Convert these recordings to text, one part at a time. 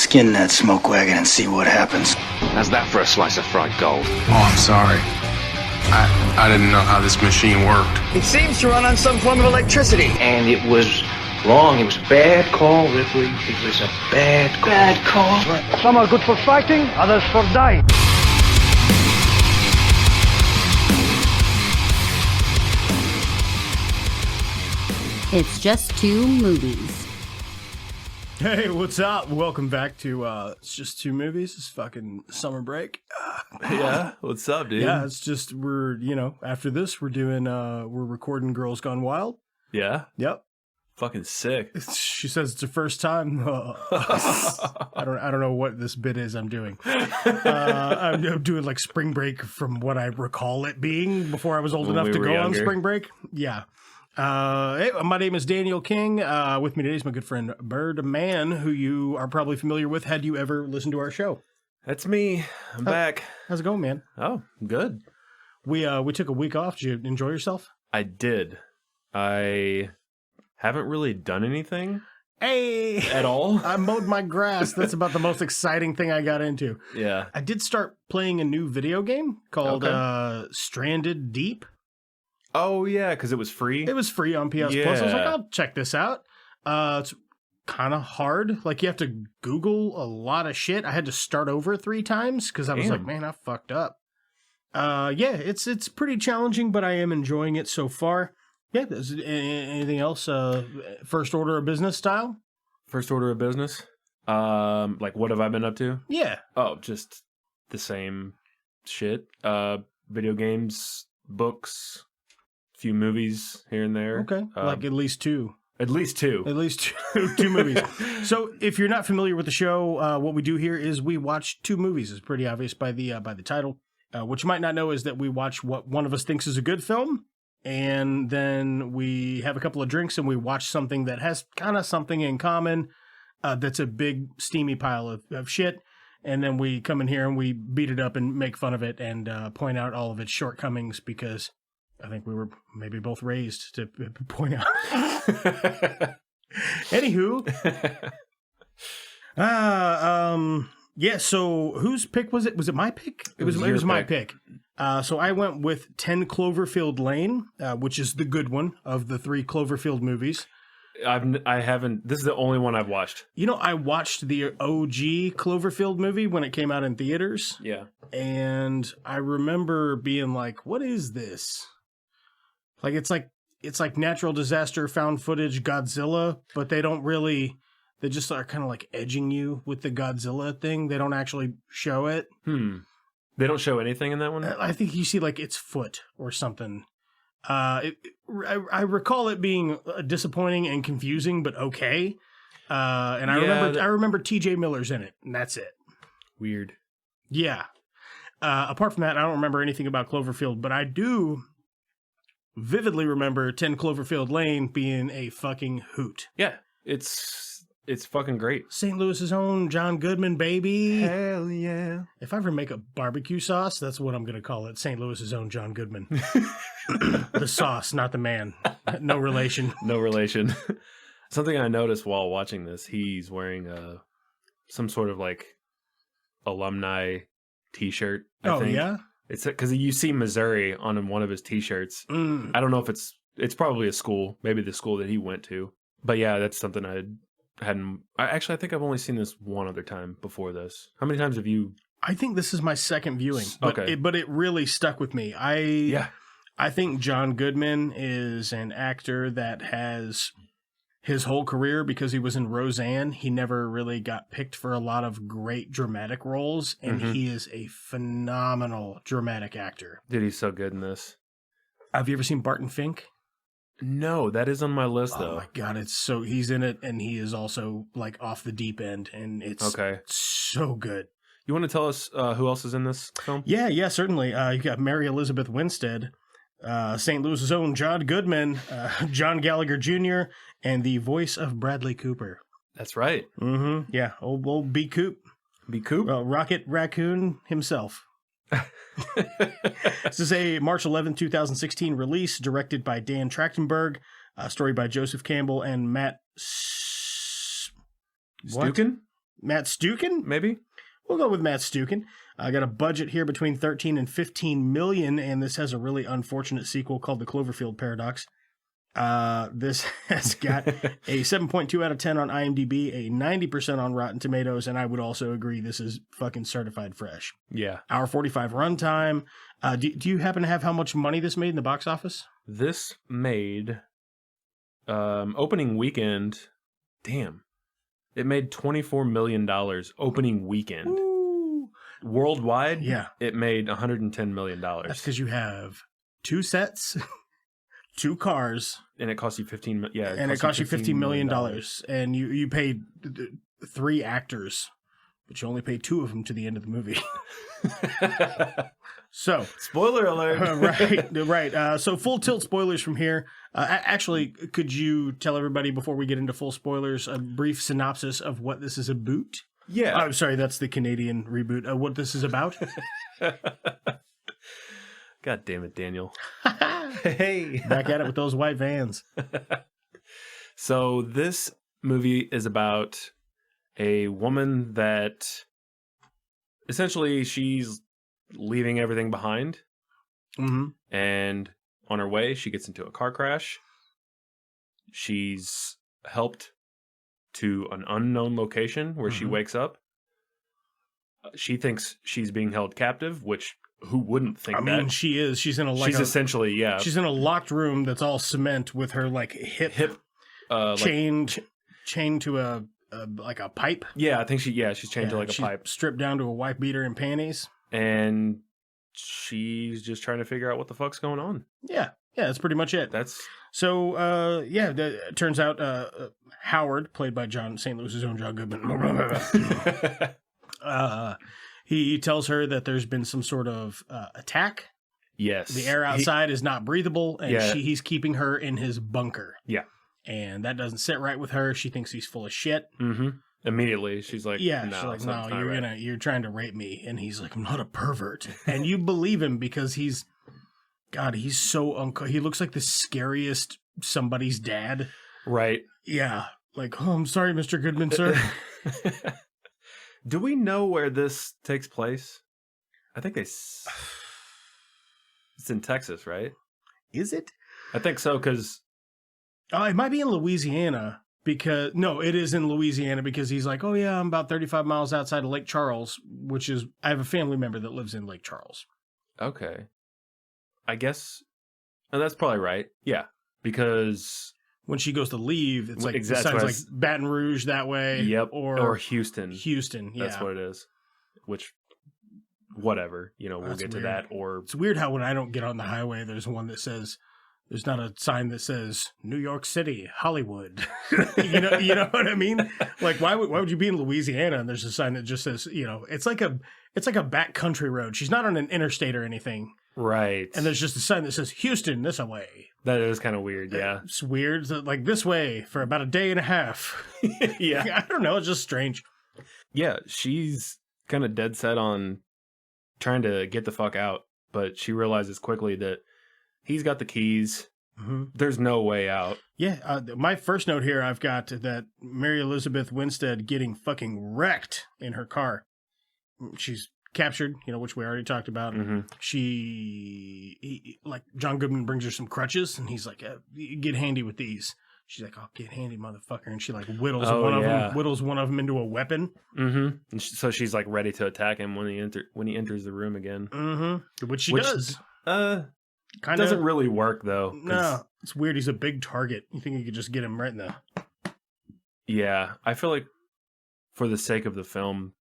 Skin that smoke wagon and see what happens. How's that for a slice of fried gold? Oh, I'm sorry. I didn't know how this machine worked. It seems to run on some form of electricity. And it was wrong. It was a bad call, Ripley. It was a bad call. Bad call. Some are good for fighting, others for dying. It's just two movies. Hey, what's up? Welcome back to It's Just Two Movies. It's fucking summer break. Yeah, what's up, dude? Yeah, it's just after this we're recording Girls Gone Wild. Yeah? Yep. Fucking sick. She says it's her first time. I don't know what this bit is I'm doing. I'm doing like spring break from what I recall it being before I was old enough to go on spring break. Yeah. Hey, my name is Daniel King. With me today is my good friend Birdman, who you are probably familiar with. Had you ever listened to our show? That's me. I'm back. How's it going, man? Oh, good. We took a week off. Did you enjoy yourself? I did. I haven't really done anything. Hey! At all? I mowed my grass. That's about the most exciting thing I got into. Yeah. I did start playing a new video game called Stranded Deep. Oh, yeah, because it was free? It was free on PS Plus. I was like, I'll check this out. It's kind of hard. Like, you have to Google a lot of shit. I had to start over 3 times because I was like, man, I fucked up. Yeah, it's pretty challenging, but I am enjoying it so far. Yeah, anything else? First order of business style? First order of business? Like, what have I been up to? Yeah. Oh, just the same shit. Video games, books, few movies here and there. Okay, like at least 2. At least 2. At least two movies. So, if you're not familiar with the show, what we do here is we watch 2 movies. It's pretty obvious by the title. What you might not know is that we watch what one of us thinks is a good film, and then we have a couple of drinks and we watch something that has kind of something in common. That's a big steamy pile of shit. And then we come in here and we beat it up and make fun of it and point out all of its shortcomings because I think we were maybe both raised to point out. Anywho. Yeah, so whose pick was it? Was it my pick? It was my pick. So I went with 10 Cloverfield Lane, which is the good one of the 3 Cloverfield movies. I haven't. This is the only one I've watched. You know, I watched the OG Cloverfield movie when it came out in theaters. Yeah. And I remember being like, what is this? Like, it's like natural disaster, found footage, Godzilla, but they just are kind of like edging you with the Godzilla thing. They don't actually show it. They don't show anything in that one? I think you see like its foot or something. I recall it being disappointing and confusing, but okay. And I remember T.J. Miller's in it, and that's it. Weird. Yeah. Apart from that, I don't remember anything about Cloverfield, but I do vividly remember 10 Cloverfield Lane being a fucking hoot. Yeah, it's fucking great. St. Louis's own John Goodman, baby. Hell yeah. If I ever make a barbecue sauce, that's what I'm going to call it. St. Louis's own John Goodman. The sauce, not the man. No relation. No relation. Something I noticed while watching this, he's wearing some sort of like alumni t-shirt, I think. Yeah? It's because you see Missouri on one of his t-shirts. I don't know if it's probably a school, maybe the school that he went to. But yeah, that's something I think I've only seen this one other time before this. How many times have you? I think this is my second viewing. But okay. But it really stuck with me. I think John Goodman is an actor that has his whole career, because he was in Roseanne, he never really got picked for a lot of great dramatic roles, and he is a phenomenal dramatic actor. Dude, he's so good in this. Have you ever seen Barton Fink? No, that is on my list, though. Oh my God, he's in it, and he is also like off the deep end, and it's so good. You want to tell us who else is in this film? Yeah, certainly. You got Mary Elizabeth Winstead, St. Louis's own John Goodman, John Gallagher Jr., and the voice of Bradley Cooper. That's right. Mm-hmm. Yeah, old B. Coop. B. Coop? Rocket Raccoon himself. This is a March 11, 2016 release, directed by Dan Trachtenberg, story by Joseph Campbell and Matt Stukin? Matt Stukin? Maybe? We'll go with Matt Stukin. I got a budget here between 13 and 15 million, and this has a really unfortunate sequel called The Cloverfield Paradox. This has got a 7.2 out of 10 on IMDb, a 90% on Rotten Tomatoes, and I would also agree this is fucking certified fresh. Yeah. Hour 45 runtime. Do you happen to have how much money this made in the box office? This made opening weekend. Damn. It made $24 million opening weekend. Ooh. Worldwide, Yeah. it made $110 million. That's because you have 2 sets, 2 cars, And it cost you $15 million. and it cost you $15 million. And you paid 3 actors, but you only paid 2 of them to the end of the movie. So, Spoiler alert. right. So full tilt spoilers from here. Actually, could you tell everybody before we get into full spoilers a brief synopsis of what this is about? Yeah. I'm sorry, that's the Canadian reboot. What this is about? God damn it, Daniel. Hey. Back at it with those white vans. So this movie is about a woman that essentially she's leaving everything behind. Mm-hmm. And on her way, she gets into a car crash. She's helped to an unknown location where she wakes up. She thinks she's being held captive, which who wouldn't think that? I mean, she is. She's in a She's essentially, yeah. She's in a locked room that's all cement with her like hip chained to a like a pipe. Yeah, I think she's chained to like a pipe. Stripped down to a wife beater and panties. And she's just trying to figure out what the fuck's going on. Yeah, that's pretty much it. That's so. It turns out Howard, played by St. Louis's own John Goodman, he tells her that there's been some sort of attack. Yes, the air outside is not breathable, and Yeah. he's keeping her in his bunker. Yeah, and that doesn't sit right with her. She thinks he's full of shit. Mm-hmm. Immediately, she's like, "Yeah, no, she's like, no, you're trying to rape me." And he's like, "I'm not a pervert," and you believe him because he's so he looks like the scariest somebody's dad. Right. Yeah, like, "Oh, I'm sorry, Mr. Goodman, sir." Do we know where this takes place? I think it's in Texas, right? Is it? I think so, because it might be in Louisiana. Because it is in Louisiana because he's like, "Oh yeah, I'm about 35 miles outside of Lake Charles," which is, I have a family member that lives in Lake Charles. Okay. I guess that's probably right. Yeah, because when she goes to leave, it's like exactly, it sounds like Baton Rouge that way. Yep. Or Houston. Houston. Yeah, that's what it is. Which, whatever, we'll that's get to weird. that. Or it's weird how when I don't get on the highway, there's one that says. There's not a sign that says New York City, Hollywood. you know what I mean? Like, why would you be in Louisiana and there's a sign that just says, it's like a backcountry road. She's not on an interstate or anything, right? And there's just a sign that says Houston this way. That is kind of weird. Yeah, it's weird. It's like this way for about a day and a half. Yeah, I don't know. It's just strange. Yeah, she's kind of dead set on trying to get the fuck out, but she realizes quickly that. He's got the keys. Mm-hmm. There's no way out. Yeah, my first note here, I've got that Mary Elizabeth Winstead getting fucking wrecked in her car. She's captured, which we already talked about. Mm-hmm. Like John Goodman brings her some crutches, and he's like, "Get handy with these." She's like, "Oh, get handy, motherfucker!" And she like whittles one of them into a weapon. Mm-hmm. And so she's like ready to attack him when he enters the room again. Mm-hmm. Which she does. Kinda, doesn't really work though. No, it's weird. He's a big target. You think you could just get him right in the... Yeah, I feel like for the sake of the film,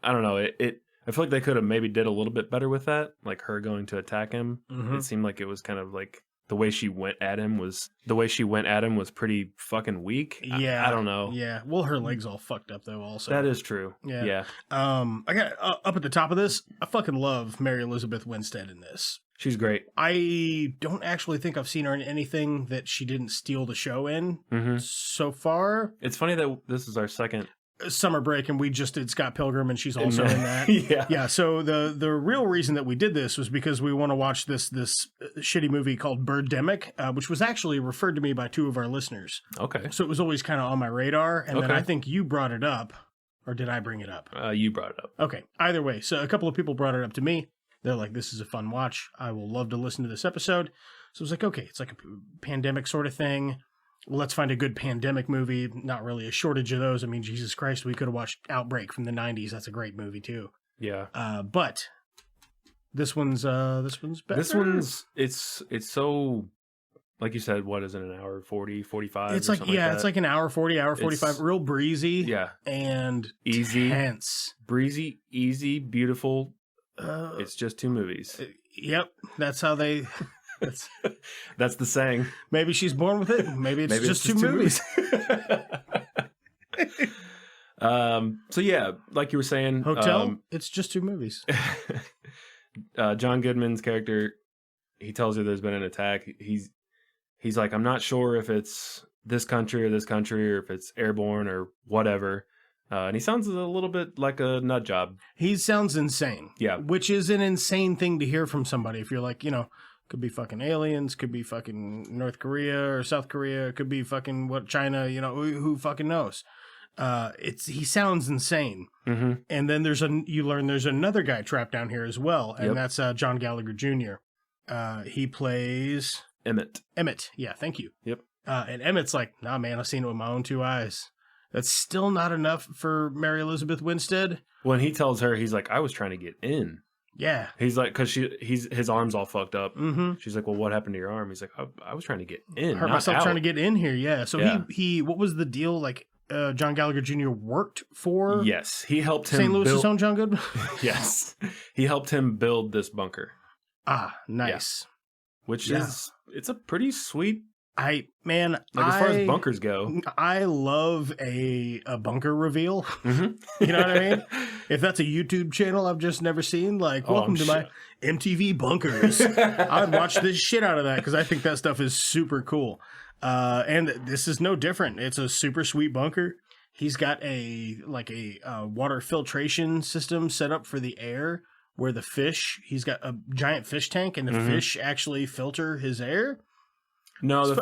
I don't know. I feel like they could have maybe did a little bit better with that, like her going to attack him. Mm-hmm. It seemed like it was kind of like the way she went at him was pretty fucking weak. Yeah, I don't know. Yeah, well, her legs all fucked up though. Also, that is true. Yeah. I got up at the top of this. I fucking love Mary Elizabeth Winstead in this. She's great. I don't actually think I've seen her in anything that she didn't steal the show in so far. It's funny that this is our second summer break and we just did Scott Pilgrim and she's also in that. Yeah. So the real reason that we did this was because we want to watch this shitty movie called Birdemic, which was actually referred to me by 2 of our listeners. Okay. So it was always kind of on my radar. And then I think you brought it up. Or did I bring it up? You brought it up. Okay. Either way. So a couple of people brought it up to me. They're like, this is a fun watch. I will love to listen to this episode. So I was like, okay, it's like a pandemic sort of thing. Well, let's find a good pandemic movie. Not really a shortage of those. I mean, Jesus Christ, we could have watched Outbreak from the 90s. That's a great movie too. Yeah. But this one's better. This one's it's so, like you said, what is it, an hour 40, 45? It's like, yeah, it's like an hour 40, hour 45, It's, real breezy. yeah, And easy, tense. breezy, easy, beautiful. It's just two movies. Yep. That's how they. That's the saying. Maybe she's born with it. Maybe it's just two movies. So yeah, like you were saying, Hotel. It's just two movies. John Goodman's character, he tells her there's been an attack. He's like, I'm not sure if it's this country or if it's airborne or whatever. And he sounds a little bit like a nut job. He sounds insane. Yeah. Which is an insane thing to hear from somebody. If you're like, could be fucking aliens, could be fucking North Korea or South Korea, could be fucking China, who fucking knows? He sounds insane. Mm-hmm. And then you learn there's another guy trapped down here as well. And that's John Gallagher Jr. He plays Emmett. Yeah, thank you. Yep. And Emmett's like, nah, man, I've seen it with my own two eyes. That's still not enough for Mary Elizabeth Winstead. When he tells her, he's like, I was trying to get in. Yeah. He's like, because his arm's all fucked up. Mm-hmm. She's like, well, what happened to your arm? He's like, I was trying to get in. Hurt not myself out. trying to get in here. Yeah. So Yeah. he what was the deal? Like, John Gallagher Jr. worked for Yes, he helped him St. Louis's own John Goodman. Yes, he helped him build this bunker. Ah, nice. Which is, it's a pretty sweet. As far as bunkers go, I love a bunker reveal. Mm-hmm. You know what I mean? If that's a YouTube channel I've just never seen, like, welcome to my MTV bunkers. I'd watch this shit out of that because I think that stuff is super cool. And this is no different. It's a super sweet bunker. He's got a water filtration system set up for the air where he's got a giant fish tank and the fish actually filter his air. No, is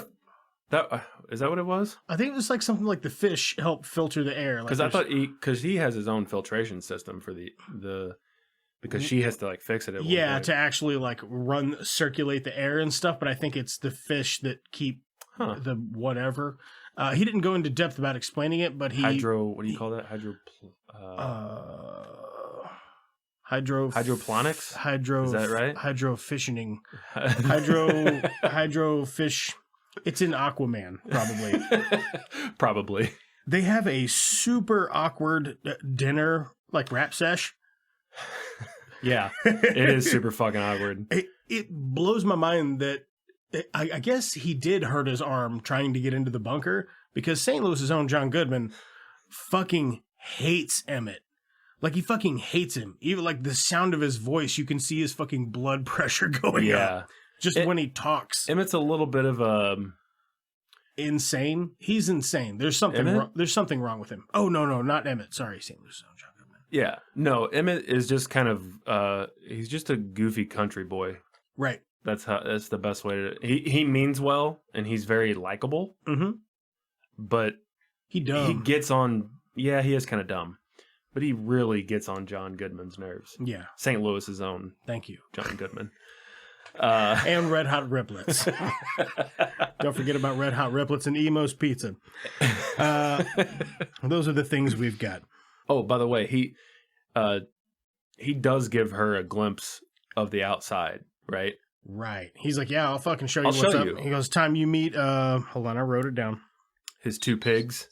that what it was? I think it was like something like the fish help filter the air. Because I thought because he has his own filtration system for the because she has to like fix it. At one point. To actually like circulate the air and stuff. But I think it's the fish that keep the whatever. He didn't go into depth about explaining it, but what do you call that? Hydroponics? Is that right? Hydrofishing. Hydrofish. It's in Aquaman, probably. Probably. They have a super awkward dinner, like rap sesh. Yeah, it is super fucking awkward. It blows my mind that I guess he did hurt his arm trying to get into the bunker because St. Louis's own John Goodman fucking hates Emmett. Like, he fucking hates him. Even, like, the sound of his voice, you can see his fucking blood pressure going up. Just when he talks. Emmett's a little bit of insane. He's insane. There's something wrong with him. Oh, no, not Emmett. Sorry, St. Louis' own John Goodman. Yeah. No, Emmett is just kind of, he's just a goofy country boy. Right. That's the best way to, he means well, and he's very likable. Mm-hmm. But he gets on, he is kind of dumb. But he really gets on John Goodman's nerves. Yeah. St. Louis's own. Thank you. John Goodman. And Red Hot Riplets. Don't forget about Red Hot Riplets and Emo's Pizza. Those are the things we've got. Oh, by the way, he does give her a glimpse of the outside, right? Right. He's like, yeah, I'll fucking show you what's up. You. He goes, time you meet, hold on, I wrote it down. His two pigs.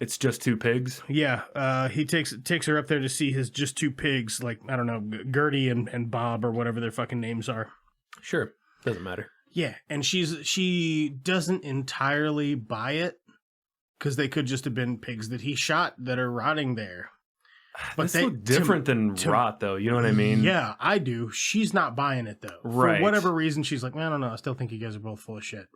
It's just two pigs. Yeah, he takes her up there to see his just two pigs, like, I don't know, Gertie and Bob or whatever their fucking names are. Sure, doesn't matter. Yeah, and she doesn't entirely buy it because they could just have been pigs that he shot that are rotting there. But that's so different than rot, though. You know what I mean? Yeah, I do. She's not buying it though. Right. For whatever reson, she's like, I don't know. I still think you guys are both full of shit.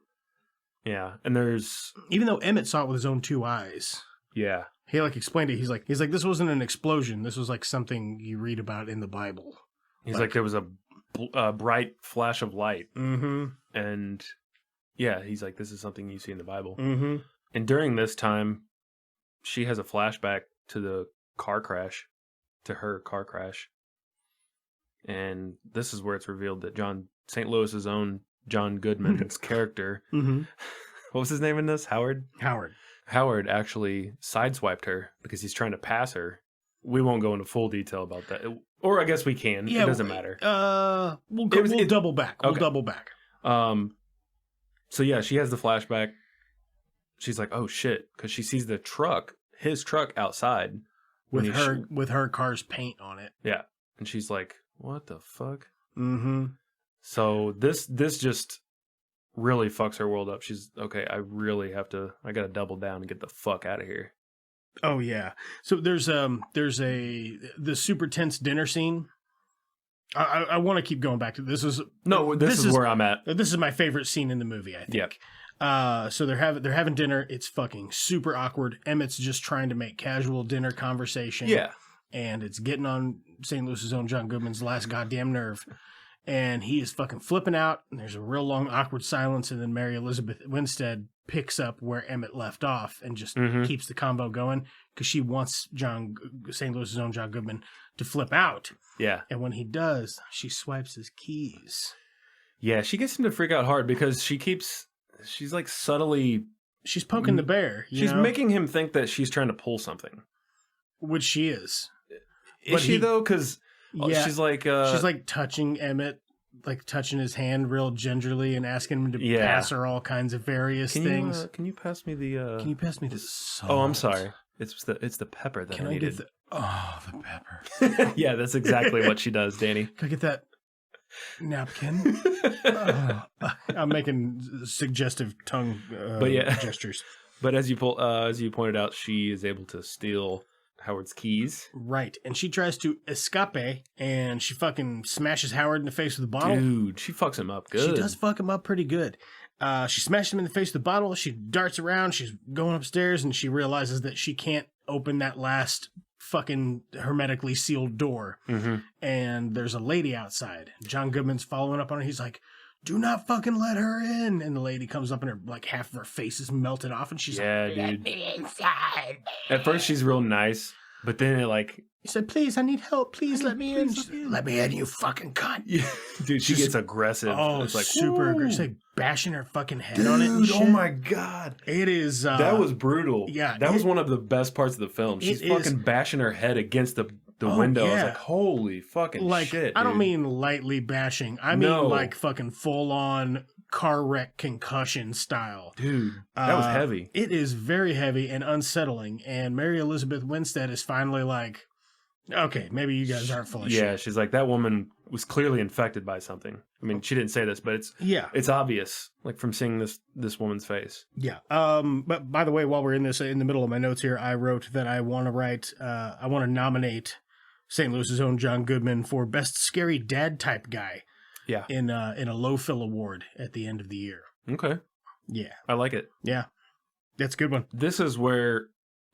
Yeah, and there's even though Emmett saw it with his own two eyes. Yeah. He like explained it. He's like, this wasn't an explosion. This was like something you read about in the Bible. He's like there was a bright flash of light. Mm-hmm. And yeah, he's like, this is something you see in the Bible. Mm-hmm. And during this time, she has a flashback to the her car crash. And this is where it's revealed that St. Louis's own John Goodman's character, what was his name in this? Howard actually sideswiped her because he's trying to pass her. We won't go into full detail about that. Or I guess we can. Yeah, it doesn't matter. We'll double back. We'll double back. So yeah, she has the flashback. She's like, oh shit, because she sees his truck outside. With her car's paint on it. Yeah. And she's like, what the fuck? Mm-hmm. So this just really fucks her world up. She's, okay, I gotta double down and get the fuck out of here. Oh yeah. So there's the super tense dinner scene. I want to keep going back to this. This is where I'm at. This is my favorite scene in the movie, I think. Yeah. So they're having dinner. It's fucking super awkward. Emmett's just trying to make casual dinner conversation. Yeah. And it's getting on St. Louis's own John Goodman's last goddamn nerve. And he is fucking flipping out. And there's a real long awkward silence. And then Mary Elizabeth Winstead picks up where Emmett left off and just keeps the convo going because she wants St. Louis's own John Goodman to flip out. Yeah. And when he does, she swipes his keys. Yeah, she gets him to freak out hard because she's like subtly... She's poking the bear. She's making him think that she's trying to pull something. Which she is. Is she though? Because she's like touching Emmett, like touching his hand real gingerly and asking him to pass her all kinds of various things. Can you pass me the... Can you pass me the salt? Oh, I'm sorry. It's the pepper that I needed. The pepper. Yeah, that's exactly what she does, Danny. Can I get that napkin? I'm making suggestive tongue gestures. But as you pointed out, she is able to steal Howard's keys. Right. And she tries to escape, and she fucking smashes Howard in the face with a bottle. Dude, she fucks him up good. She does fuck him up pretty good. She smashes him in the face with the bottle. She darts around. She's going upstairs, and she realizes that she can't open that last fucking hermetically sealed door. Mm-hmm. And there's a lady outside. John Goodman's following up on her. He's like, do not fucking let her in. And the lady comes up and half of her face is melted off. And she's like, let me inside. At first she's real nice, but then he said, please, I need help. Please let me in. Let me in, you fucking cunt. Yeah. Dude, she gets aggressive. Oh, it's like super aggressive. She's like bashing her fucking head on it. Dude, oh my God. It is. That was brutal. Yeah. That was one of the best parts of the film. She's fucking bashing her head against the window. Yeah. I was like, holy fucking shit. I don't mean lightly bashing. I mean fucking full on car wreck concussion style. Dude, that was heavy. It is very heavy and unsettling. And Mary Elizabeth Winstead is finally like, okay, maybe you guys aren't full of shit. Yeah, she's like, that woman was clearly infected by something. I mean, she didn't say this, but it's obvious, like from seeing this woman's face. Yeah. But by the way, while we're in the middle of my notes here, I wrote that I want to nominate St. Louis's own John Goodman for best scary dad type guy. Yeah. In a low fill award at the end of the year. Okay. Yeah. I like it. Yeah. That's a good one. This is where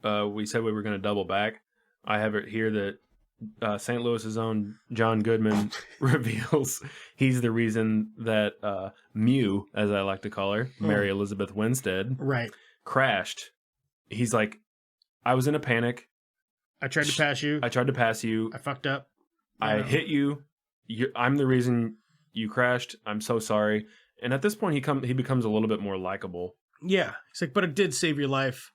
we said we were going to double back. I have it here that St. Louis's own John Goodman reveals he's the reason that Mew, as I like to call her, Mary Elizabeth Winstead, crashed. He's like, I was in a panic. I tried to pass you. I fucked up. I hit you. I'm the reason you crashed. I'm so sorry. And at this point, he becomes a little bit more likable. Yeah. He's like, but it did save your life.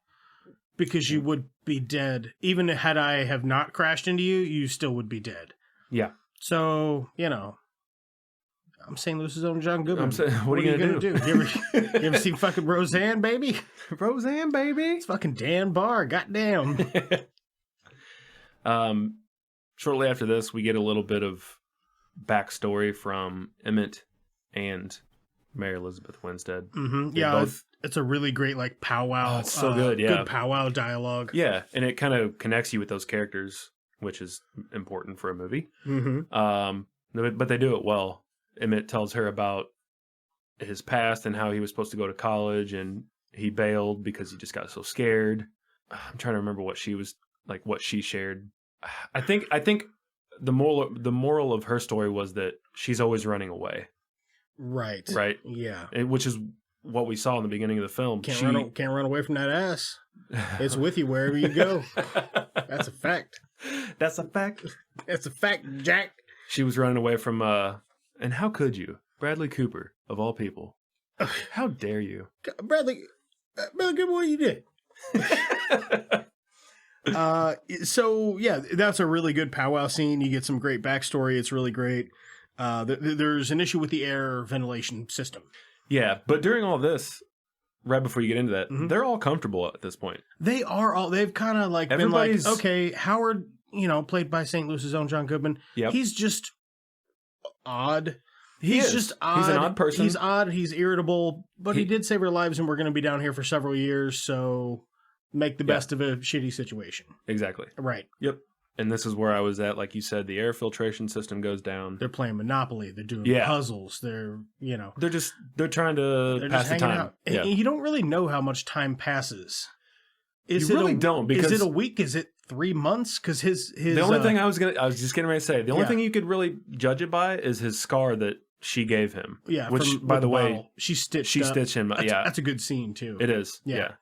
Because you would be dead. Even had I have not crashed into you, you still would be dead. Yeah. So, I'm St. Louis's own John Goodman. What are you going to do? You ever seen fucking Roseanne, baby? Roseanne, baby? It's fucking Dan Barr. Goddamn. Shortly after this, we get a little bit of backstory from Emmett and Mary Elizabeth Winstead. Mm-hmm. Yeah. It's a really great powwow. Oh, it's so good, yeah. Good powwow dialogue. Yeah, and it kind of connects you with those characters, which is important for a movie. Mm-hmm. But they do it well. Emmett tells her about his past and how he was supposed to go to college, and he bailed because he just got so scared. I'm trying to remember what she shared. I think the moral of her story was that she's always running away. Right. Right. Yeah. Which is what we saw in the beginning of the film. Can't run away from that ass. It's with you wherever you go. That's a fact. That's a fact. That's a fact, Jack. She was running away from, and how could you? Bradley Cooper, of all people. How dare you? Bradley Cooper, what you did? So yeah, that's a really good powwow scene. You get some great backstory. It's really great. There's an issue with the air ventilation system. Yeah, but during all this, right before you get into that, they're all comfortable at this point. They are all. They've kind of like been like, okay, Howard, played by St. Louis's own John Goodman. Yep. He's just odd. He's just odd. He's an odd person. He's odd. He's irritable. But he did save our lives, and we're going to be down here for several years. So make the best of a shitty situation. Exactly. Right. Yep. And this is where I was at. Like you said, the air filtration system goes down. They're playing Monopoly. They're doing puzzles. They're they're trying to pass the time. Out. Yeah. And you don't really know how much time passes. You really don't, because is it a week? Is it 3 months? Because his the only thing I was just getting ready to say, the only thing you could really judge it by is his scar that she gave him. Yeah, which by the way, bottle. She stitched him. That's a good scene too. It is. Yeah.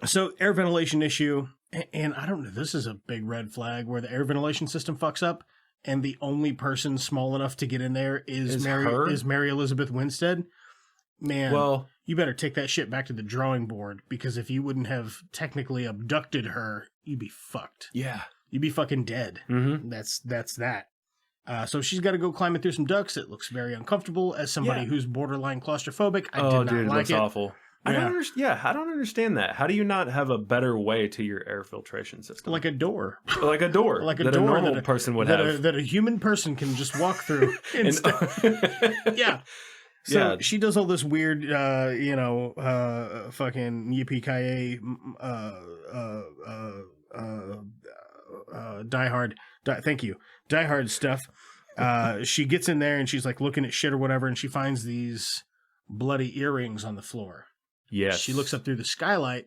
So air ventilation issue, and I don't know. This is a big red flag where the air ventilation system fucks up, and the only person small enough to get in there is Mary Elizabeth Winstead. Man, well, you better take that shit back to the drawing board, because if you wouldn't have technically abducted her, you'd be fucked. Yeah, you'd be fucking dead. Mm-hmm. That's that. So she's got to go climbing through some ducts. It looks very uncomfortable. As somebody who's borderline claustrophobic, I did not like it. It looks awful. I don't understand that. How do you not have a better way to your air filtration system? Like a door. Like a door. Like a that door a normal person would have. That a human person can just walk through. Yeah. So she does all this weird, fucking yippee-ki-yay, Die Hard stuff. She gets in there and she's like looking at shit or whatever, and she finds these bloody earrings on the floor. Yes. She looks up through the skylight,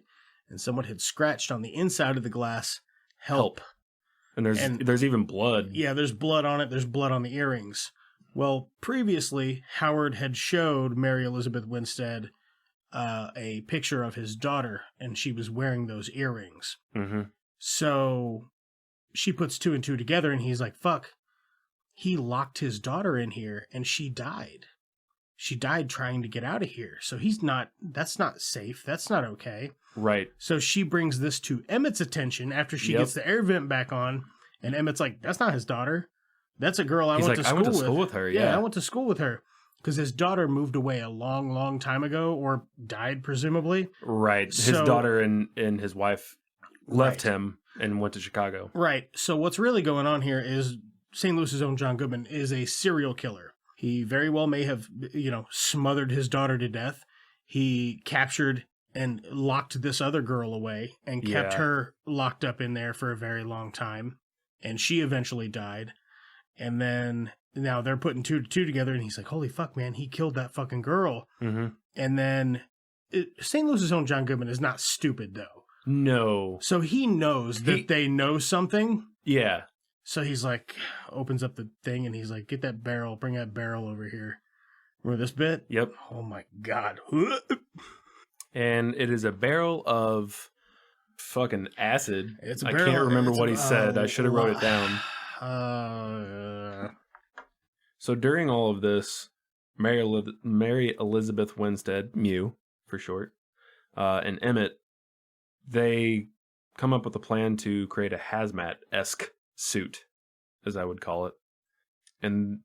and someone had scratched on the inside of the glass, "Help." And there's even blood. Yeah, there's blood on it. There's blood on the earrings. Well, previously, Howard had showed Mary Elizabeth Winstead a picture of his daughter, and she was wearing those earrings. Mm-hmm. So she puts two and two together, and he's like, fuck, he locked his daughter in here, and she died. She died trying to get out of here. So that's not safe. That's not okay. Right. So she brings this to Emmett's attention after she gets the air vent back on, and Emmett's like, that's not his daughter. That's a girl I went to school with her. Yeah, I went to school with her. Because his daughter moved away a long, long time ago, or died, presumably. Right. His daughter and his wife left him and went to Chicago. Right. So what's really going on here is St. Louis's own John Goodman is a serial killer. He very well may have, smothered his daughter to death. He captured and locked this other girl away and kept her locked up in there for a very long time. And she eventually died. And then now they're putting two together, and he's like, holy fuck, man, he killed that fucking girl. Mm-hmm. And then St. Louis's own John Goodman is not stupid, though. No. So he knows that they know something. Yeah. So he's like, opens up the thing, and he's like, get that barrel, bring that barrel over here. Remember this bit? Yep. Oh my God. And it is a barrel of fucking acid. I can't remember what he said. I should have wrote it down. So during all of this, Mary Elizabeth Winstead, Mew for short, and Emmett, they come up with a plan to create a hazmat-esque suit, as I would call it. And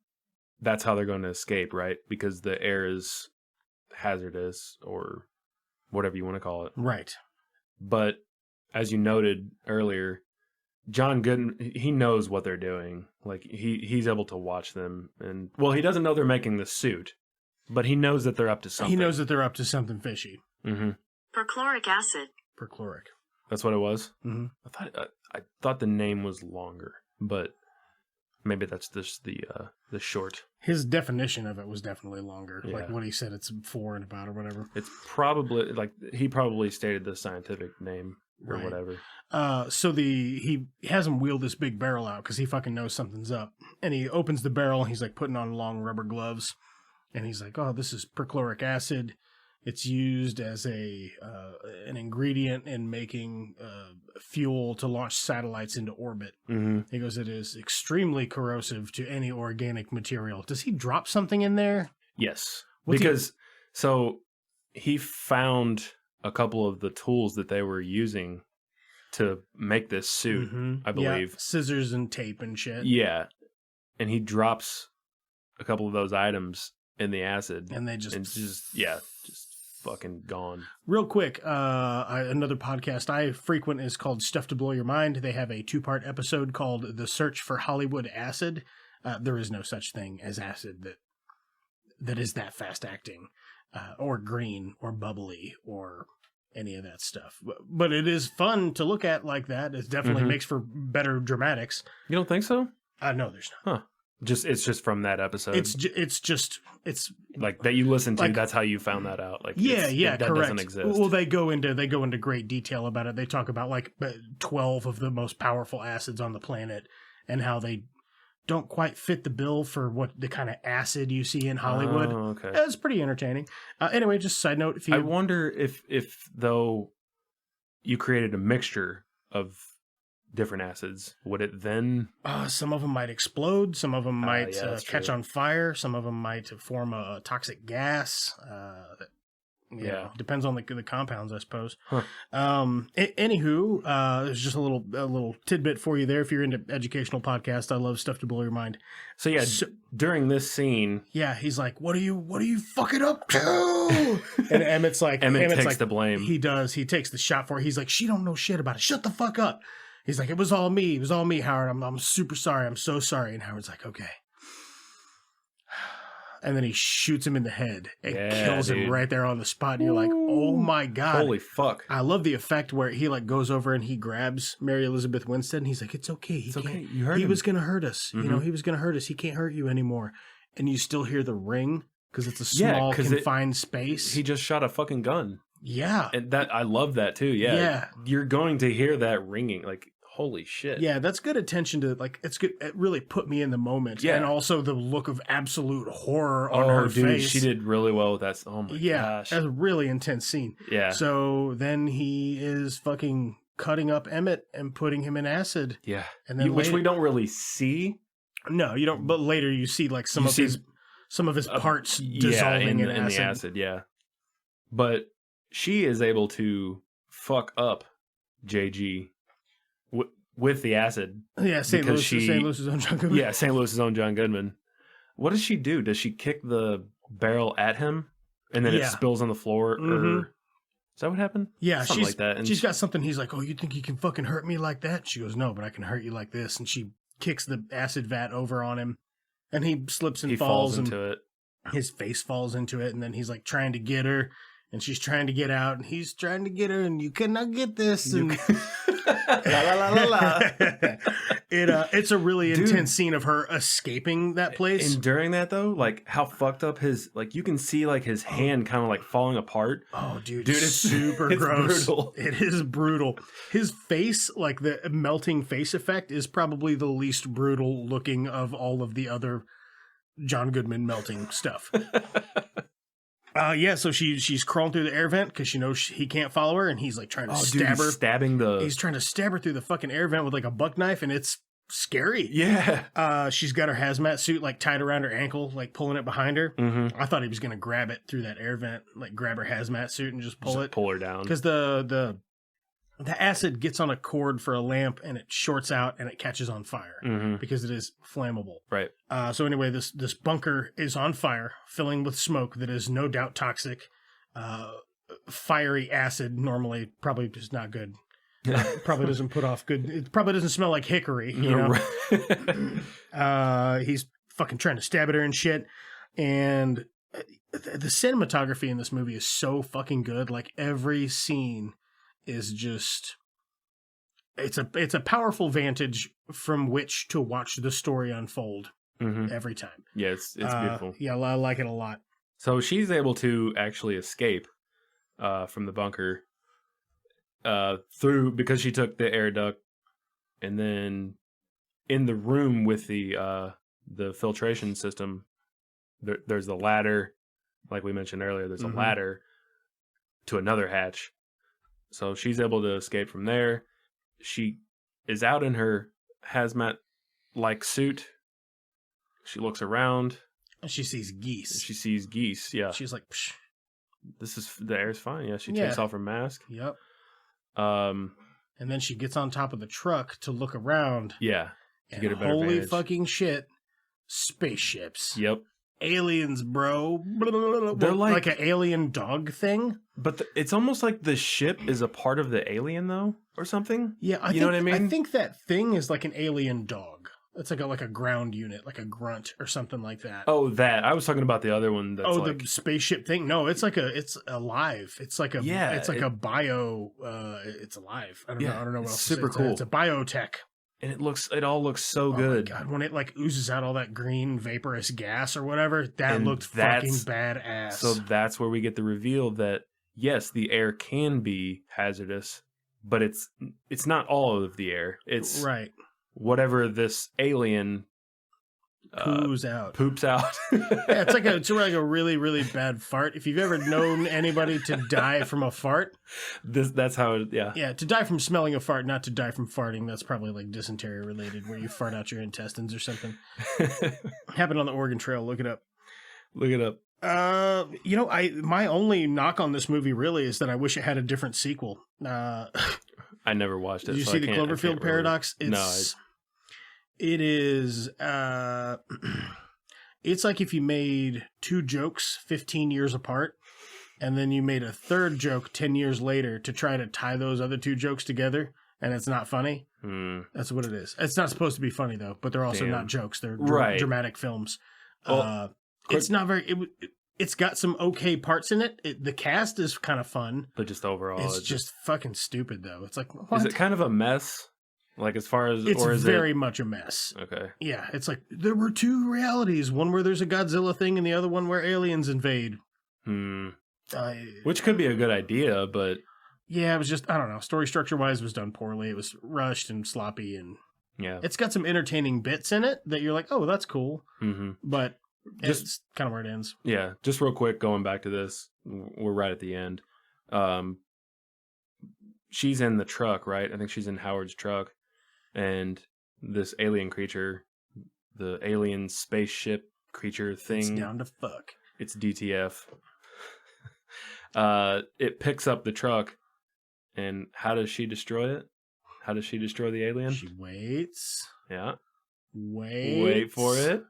that's how they're going to escape, right? Because the air is hazardous, or whatever you want to call it. Right. But as you noted earlier, John Goodman, he knows what they're doing. Like, he's able to watch them. And, well, he doesn't know they're making the suit, but he knows that they're up to something. He knows that they're up to something fishy. Mm-hmm. Perchloric acid. Perchloric. That's what it was? Mm-hmm. I thought the name was longer, but maybe that's just the short. His definition of it was definitely longer. Yeah. Like what he said it's 4 and about or whatever. It's probably, like, he probably stated the scientific name. Or right. whatever. So he has him wheel this big barrel out because he fucking knows something's up. And he opens the barrel and he's like putting on long rubber gloves. And he's like, oh, this is perchloric acid. It's used as an ingredient in making fuel to launch satellites into orbit. He goes, it is extremely corrosive to any organic material. Does he drop something in there? Yes. What's So he found a couple of the tools that they were using to make this suit, I believe. Yeah, scissors and tape and shit. Yeah. And he drops a couple of those items in the acid. And they just fucking gone. Real quick, another podcast I frequent is called Stuff to Blow Your Mind. They have a 2-part episode called The Search for Hollywood Acid. There is no such thing as acid that is that fast acting, or green, or bubbly, or any of that stuff. But it is fun to look at like that. It definitely makes for better dramatics. You don't think so? No, there's not. Huh. It's just from that episode. It's like that you listened to. Like, that's how you found that out. Like that correct. Doesn't exist. Well, they go into great detail about it. They talk about like 12 of the most powerful acids on the planet and how they don't quite fit the bill for what the kind of acid you see in Hollywood. Oh, okay. It's pretty entertaining. Anyway, just a side note. I wonder if though you created a mixture of different acids, would it then? Some of them might explode. Some of them might catch true. on fire. Some of them might form a toxic gas. Depends on the compounds, I suppose. Huh. Anywho, there's just a little tidbit for you there. If you're into educational podcasts, I love Stuff to Blow Your Mind. So during this scene, he's like, "What are you fucking up to?" And Emmett's like, Emmett takes the blame. He does. He takes the shot for it. He's like, "She don't know shit about it. Shut the fuck up." He's like, "It was all me. It was all me, Howard. I'm super sorry. I'm so sorry." And Howard's like, "Okay." And then he shoots him in the head and kills him right there on the spot. And you're like, oh my God. Holy fuck. I love the effect where he like goes over and he grabs Mary Elizabeth Winstead and he's like, it's okay. It's okay. You heard him. He was going to hurt us. You know, he was going to hurt us. He can't hurt you anymore. And you still hear the ring because it's a small confined space. He just shot a fucking gun. Yeah. And I love that too. Yeah. Yeah. You're going to hear that ringing. Like, holy shit. Yeah, that's good attention to, like, it's good. It really put me in the moment. Yeah. And also the look of absolute horror on her face. She did really well with that. Oh my gosh. That's a really intense scene. Yeah. So then he is fucking cutting up Emmett and putting him in acid. Yeah. And then which we don't really see. No, you don't. But later you see like some of his parts dissolving in acid. The acid. Yeah. But she is able to fuck up JG with the acid. Yeah, St. Louis's own John Goodman. Yeah, St. Louis's own John Goodman. What does she do? Does she kick the barrel at him and then it spills on the floor? Or is that what happened? Yeah, something like that. And she's got something. He's like, "Oh, you think you can fucking hurt me like that?" She goes, "No, but I can hurt you like this." And she kicks the acid vat over on him, and he slips and he falls into it. His face falls into it, and then he's like trying to get her, and she's trying to get out, and he's trying to get her, and you cannot get this. And la la la la la. It's a really intense scene of her escaping that place. And during that though, like how fucked up you can see like his hand kind of like falling apart. Oh, dude, it's super gross. Brutal. It is brutal. His face, like the melting face effect, is probably the least brutal looking of all of the other John Goodman melting stuff. So she's crawling through the air vent because she knows he can't follow her, and he's like trying to stab her. He's trying to stab her through the fucking air vent with like a buck knife, and it's scary. Yeah. She's got her hazmat suit like tied around her ankle, like pulling it behind her. Mm-hmm. I thought he was gonna grab it through that air vent, like grab her hazmat suit and just pull her down. Because the acid gets on a cord for a lamp and it shorts out and it catches on fire because it is flammable. Right. So anyway, this bunker is on fire, filling with smoke that is no doubt toxic. Fiery acid normally probably just not good. Probably doesn't put off good. It probably doesn't smell like hickory, you know. He's fucking trying to stab at her and shit. And the cinematography in this movie is so fucking good. Like every scene is just it's a powerful vantage from which to watch the story unfold every time. Yeah, it's beautiful. Yeah, I like it a lot. So she's able to actually escape from the bunker because she took the air duct, and then in the room with the filtration system, there's a ladder, like we mentioned earlier. There's a ladder to another hatch. So she's able to escape from there. She is out in her hazmat-like suit. She looks around. And she sees geese. Yeah. She's like, psh. The air's fine. Yeah, she takes off her mask. Yep. And then she gets on top of the truck to look around. Yeah. To get a better holy vantage. Fucking shit. Spaceships. Yep. Aliens, bro. They're like an alien dog thing. But it's almost like the ship is a part of the alien, though, or something. Yeah, I think, know what I mean? I think that thing is like an alien dog. It's like a ground unit, like a grunt or something like that. Oh, that. I was talking about the other one. That's the spaceship thing. No, it's alive. It's like a bio. It's alive. I don't know what else. Super cool. It's a biotech. And it all looks so good. My God, when it like oozes out all that green vaporous gas or whatever, that looked fucking badass. So that's where we get the reveal that yes, the air can be hazardous, but it's not all of the air. It's right. Whatever this alien poops out. Yeah, it's like a really, really bad fart. If you've ever known anybody to die from a fart, that's how it, yeah. Yeah, to die from smelling a fart, not to die from farting. That's probably like dysentery related, where you fart out your intestines or something. Happened on the Oregon Trail. Look it up. My only knock on this movie really is that I wish it had a different sequel. I never watched it. Did you see the Cloverfield paradox? It is. It's like if you made two jokes 15 years apart, and then you made a third joke 10 years later to try to tie those other two jokes together, and it's not funny. That's what it is. It's not supposed to be funny though, but they're also not jokes. They're dramatic films. It's not very. It's got some okay parts in it. The cast is kind of fun, but just overall, it's just fucking stupid though. It's like, what? Is it kind of a mess? Like as far as, it's or is very it much a mess. Okay. Yeah, it's like there were two realities: one where there's a Godzilla thing, and the other one where aliens invade. Which could be a good idea, but yeah, it was just, I don't know. Story structure wise, was done poorly. It was rushed and sloppy, and yeah, it's got some entertaining bits in it that you're like, oh, that's cool. But just it's kind of where it ends. Yeah, just real quick, going back to this, we're right at the end. She's in the truck, right? I think she's in Howard's truck, and this alien creature, the alien spaceship creature thing, it's down to fuck. It's DTF. It picks up the truck, and how does she destroy it? How does she destroy the alien? She waits. Yeah. Wait for it.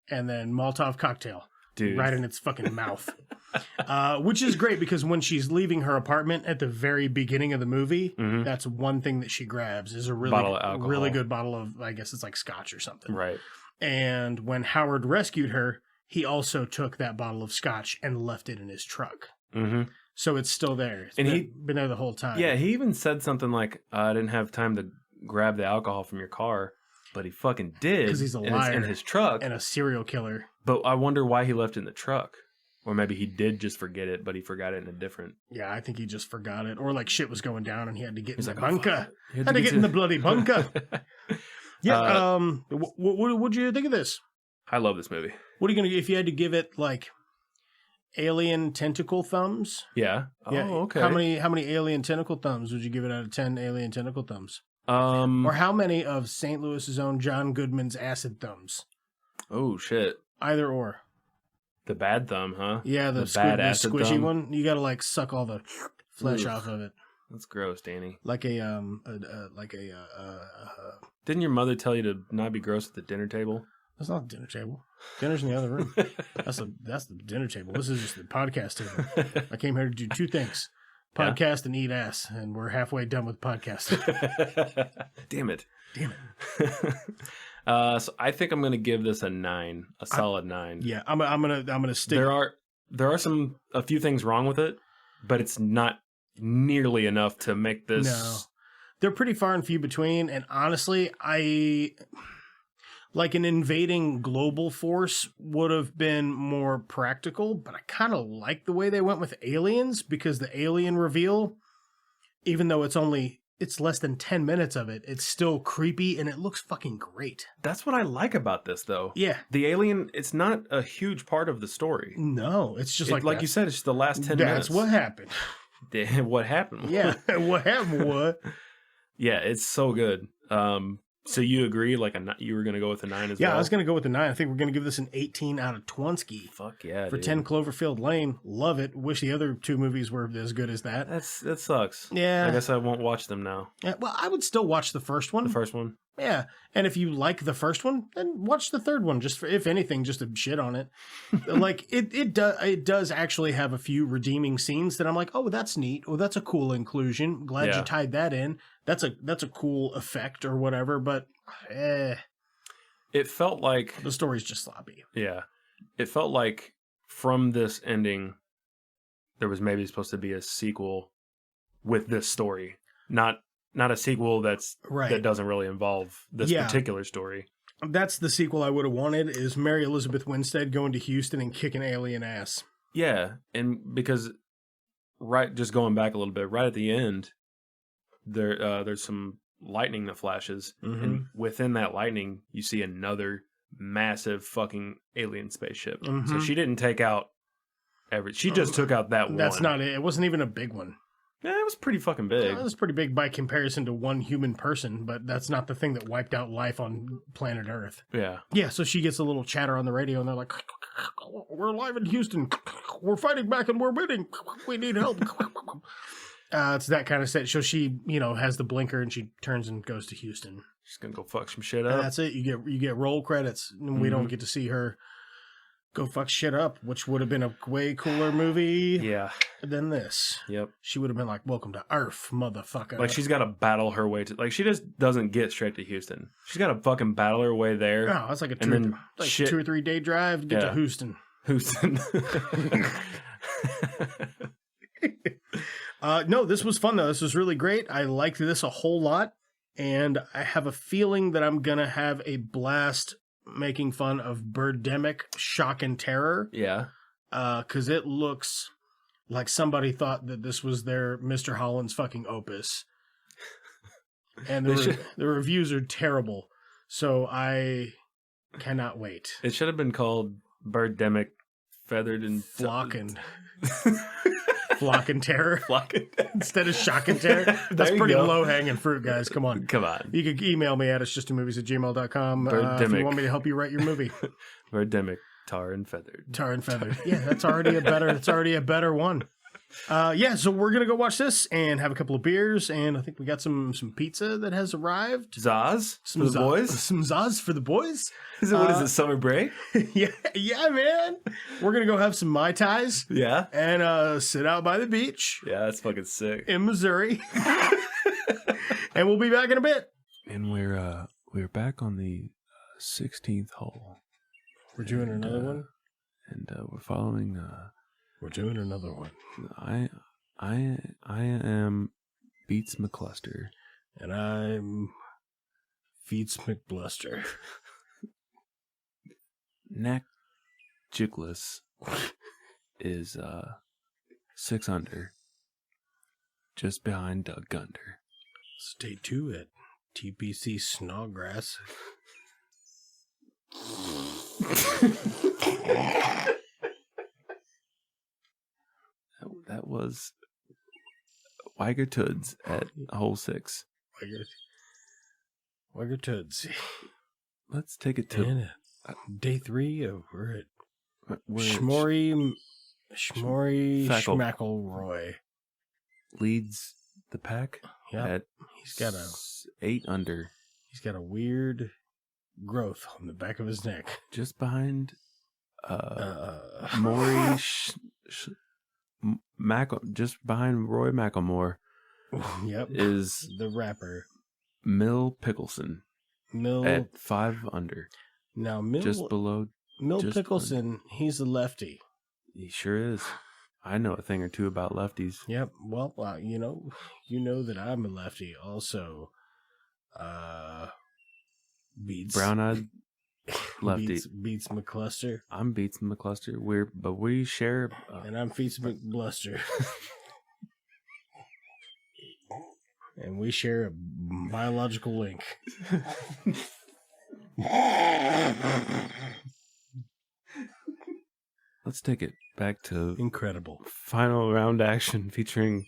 And then Molotov cocktail. Dude. Right in its fucking mouth. Which is great because when she's leaving her apartment at the very beginning of the movie, that's one thing that she grabs is a really good bottle of, I guess it's like scotch or something. Right. And when Howard rescued her, he also took that bottle of scotch and left it in his truck. So it's still there. He's been there the whole time. Yeah, he even said something like, I didn't have time to grab the alcohol from your car. But he fucking did. Because he's a liar. And it's in his truck. And a serial killer. But I wonder why he left it in the truck. Or maybe he did just forget it, but he forgot it in a different... Yeah, I think he just forgot it. Or like shit was going down and he had to get in the like, bunker. Had to get in the bloody bunker. Yeah, what'd you think of this? I love this movie. What are you going to... If you had to give it like alien tentacle thumbs? Yeah. Oh, okay. How many alien tentacle thumbs would you give it out of 10 alien tentacle thumbs? Or how many of St. Louis's own John Goodman's acid thumbs? Oh, shit. Either or. The bad thumb, huh? Yeah, the squishy thumb one. You gotta like suck all the flesh off of it. That's gross, Danny. Like a Didn't your mother tell you to not be gross at the dinner table? That's not the dinner table. Dinner's in the other room. That's the dinner table. This is just the podcast table. I came here to do two things. Podcast and eat ass, and we're halfway done with podcasting. Damn it. So I think I'm gonna give this a 9, a solid 9. Yeah, I'm gonna stick. There are a few things wrong with it, but it's not nearly enough to make this. No, they're pretty far and few between, and honestly, like an invading global force would have been more practical, but I kind of like the way they went with aliens because the alien reveal, even though it's less than 10 minutes of it, it's still creepy and it looks fucking great. That's what I like about this though. Yeah. The alien, it's not a huge part of the story. No, it's just like you said, it's just the last 10 minutes. That's what happened. What happened? Yeah, what happened? What? Yeah, it's so good. So you agree? Like you were gonna go with a 9 as well? Yeah, I was gonna go with the 9. I think we're gonna give this an 18 out of 20. Fuck yeah, For dude. 10 Cloverfield Lane. Love it. Wish the other 2 movies were as good as that. That sucks. Yeah. I guess I won't watch them now. Yeah, well, I would still watch the first one. The first one. Yeah, and if you like the first one, then watch the third one. Just for, if anything, just to shit on it. Like it does actually have a few redeeming scenes that I'm like, oh, that's neat. Oh, that's a cool inclusion. Glad you tied that in. That's a cool effect or whatever. But it felt like the story's just sloppy. Yeah, it felt like from this ending, there was maybe supposed to be a sequel with this story, not a sequel that doesn't really involve this particular story. That's the sequel I would have wanted, is Mary Elizabeth Winstead going to Houston and kicking alien ass. Yeah, and because just going back a little bit, right at the end, there's some lightning that flashes, and within that lightning, you see another massive fucking alien spaceship. So she didn't take out she just took out that one. That's not it. It wasn't even a big one. Yeah, it was pretty fucking big. It was pretty big by comparison to one human person, but that's not the thing that wiped out life on planet Earth. Yeah. Yeah, so she gets a little chatter on the radio, and they're like, we're live in Houston. We're fighting back, and we're winning. We need help. It's that kind of set. So she, has the blinker, and she turns and goes to Houston. She's going to go fuck some shit up. And that's it. You get roll credits, and we don't get to see her go fuck shit up, which would have been a way cooler movie than this. Yep. She would have been like, welcome to Earth, motherfucker. Like, she's got to battle her way to... Like, she just doesn't get straight to Houston. She's got to fucking battle her way there. Oh, that's like a 2 or 3 day drive to get to Houston. No, this was fun, though. This was really great. I liked this a whole lot. And I have a feeling that I'm going to have a blast making fun of Birdemic Shock and Terror. Yeah. Because it looks like somebody thought that this was their Mr. Holland's fucking opus. And the reviews are terrible. So I cannot wait. It should have been called Birdemic Feathered and... Flock and Terror. Flock and Terror. Instead of Shock and Terror. That's pretty low-hanging fruit, guys. Come on. You can email me at itsjustamovies@gmail.com if you want me to help you write your movie. Birdemic, Tar and Feathered. Tar and Feathered. Yeah, that's already a better one. So we're going to go watch this and have a couple of beers, and I think we got some pizza that has arrived. Zaz for the boys? Some Zaz for the boys. What is it, summer break? yeah, man. We're going to go have some Mai Tais. Yeah. And sit out by the beach. Yeah, that's fucking sick. In Missouri. And we'll be back in a bit. And we're back on the 16th hole. We're doing another one? And we're following... We're doing another one. I am Beats McCluster. And I'm Feats McBluster. Knack Jigless is 6 under. Just behind Doug Gunder. Stay tuned at TPC Snodgrass. That was Weiger Toods at hole 6. Weiger Toods. Let's take it to day 3 of we're at Schmory McElroy leads the pack. Yep. He's got 8 under. He's got a weird growth on the back of his neck, just behind Maury. Just behind Roy McElmore. Yep, is the rapper Mill Pickleson. At 5 under. Now Mill, just below Mill Pickleson. He's a lefty. He sure is. I know a thing or two about lefties. Yep. Well, you know that I'm a lefty. Also, Beats brown-eyed lefty. Beats McCluster. I'm Beats McCluster. We share. And I'm Feats McBluster. And we share a biological link. let's take it back to Incredible. final round action featuring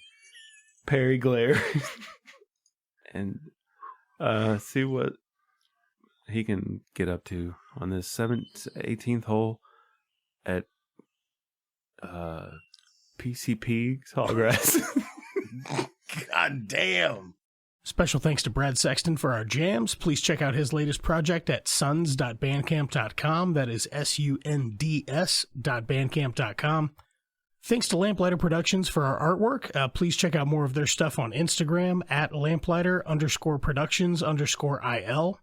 Perry Glare and see what he can get up to on this 18th hole at PCP Sawgrass. God damn. Special thanks to Brad Sexton for our jams. Please check out his latest project at suns.bandcamp.com. That is sunds.bandcamp.com. Thanks to Lamplighter Productions for our artwork. Please check out more of their stuff on Instagram at lamplighter_productions_IL.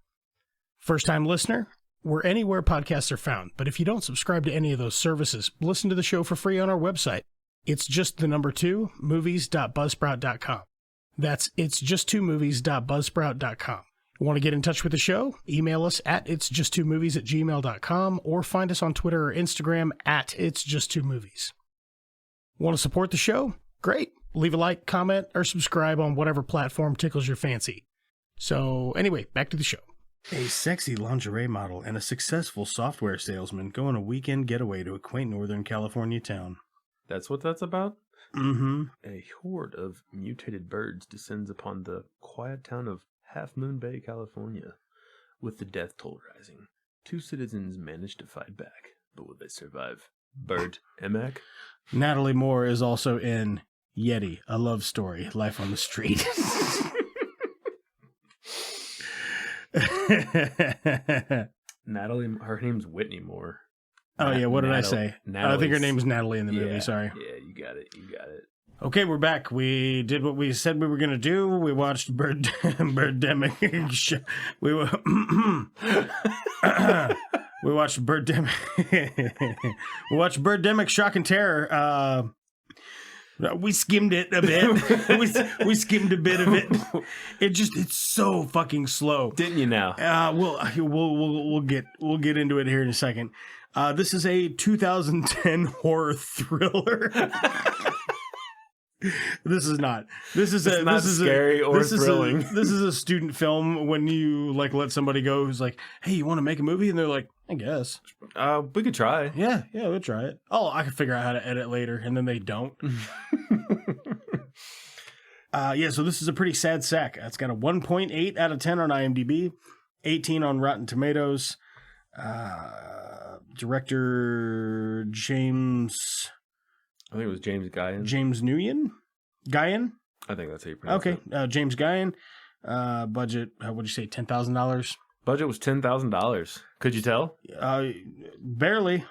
First time listener, we're anywhere podcasts are found. But if you don't subscribe to any of those services, listen to the show for free on our website. It's just the number 2, movies.buzzsprout.com. That's it's just 2movies.buzzsprout.com. Want to get in touch with the show? Email us at itsjust2movies@gmail.com or find us on Twitter or Instagram at itsjust2movies. Want to support the show? Great. Leave a like, comment, or subscribe on whatever platform tickles your fancy. So anyway, back to the show. A sexy lingerie model and a successful software salesman go on a weekend getaway to a quaint Northern California town. That's what that's about? Mm-hmm. A horde of mutated birds descends upon the quiet town of Half Moon Bay, California. With the death toll rising, 2 citizens manage to fight back. But will they survive? Birdemic? Natalie Moore is also in Yeti, A Love Story, Life on the Street. Natalie, her name's Whitney Moore. Oh, yeah, what did I say? I think her name's Natalie in the movie, sorry. Yeah, you got it. Okay, we're back. We did what we said we were going to do. We watched Birdemic. We watched Birdemic. We watched Birdemic Shock and Terror. We skimmed it a bit. we skimmed a bit of it. It's so fucking slow. Didn't you now? We'll get into it here in a second. This is a 2010 horror thriller. This is not. This is scary or thrilling. This is a student film when you let somebody go who's like, "Hey, you want to make a movie?" And they're like, "I guess." We could try. Yeah, we'll try it. Oh, I can figure out how to edit later, and then they don't. So this is a pretty sad sack. It's got a 1.8 out of 10 on IMDb, 18 on Rotten Tomatoes. Director James... I think it was James Guyan. James Nguyen? Guyan? I think that's how you pronounce it. Okay, James Guyan. Budget, what'd you say, $10,000? Budget was $10,000. Could you tell? Barely.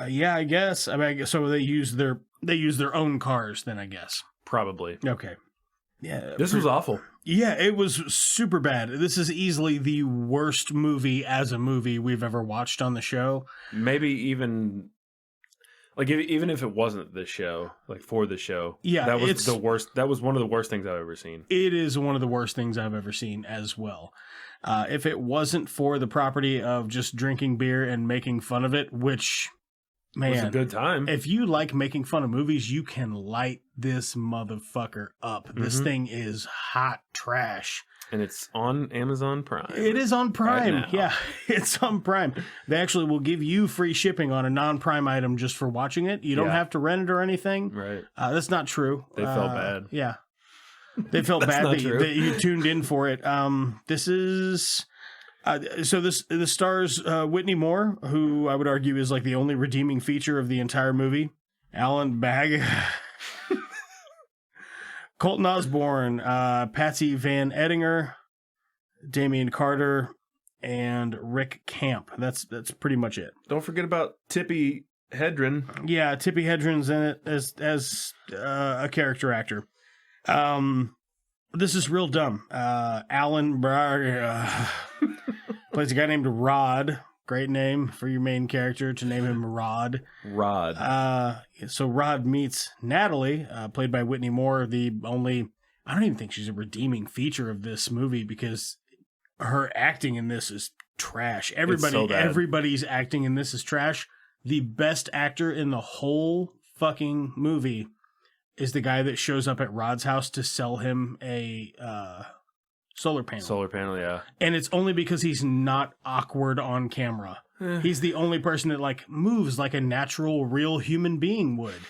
Yeah, I guess. So they use their own cars then, I guess. Probably. Okay. Yeah. This was awful. Yeah, it was super bad. This is easily the worst movie as a movie we've ever watched on the show. Maybe even even if it wasn't the show, for the show. Yeah, that was the worst. That was one of the worst things I've ever seen. It is one of the worst things I've ever seen as well. If it wasn't for the property of just drinking beer and making fun of it, which... Man, it was a good time. If you like making fun of movies, you can light this motherfucker up. This thing is hot trash. And it's on Amazon Prime. It is on Prime. Right now. Yeah, it's on Prime. They actually will give you free shipping on a non-Prime item just for watching it. You don't have to rent it or anything. Right. That's not true. They felt bad. Yeah. They felt bad that you tuned in for it. This is... this stars Whitney Moore, who I would argue is the only redeeming feature of the entire movie. Alan Bagg, Colton Osborne, Patsy Van Ettinger, Damian Carter, and Rick Camp. That's pretty much it. Don't forget about Tippi Hedren. Yeah, Tippi Hedren's in it as a character actor. This is real dumb. Alan Bagg plays a guy named Rod. Great name for your main character to name him Rod. So Rod meets Natalie, played by Whitney Moore. I don't even think she's a redeeming feature of this movie because her acting in this is trash. Everybody's acting in this is trash. The best actor in the whole fucking movie is the guy that shows up at Rod's house to sell him a Solar panel. Solar panel, yeah. And it's only because he's not awkward on camera. He's the only person that like moves like a natural, real human being would.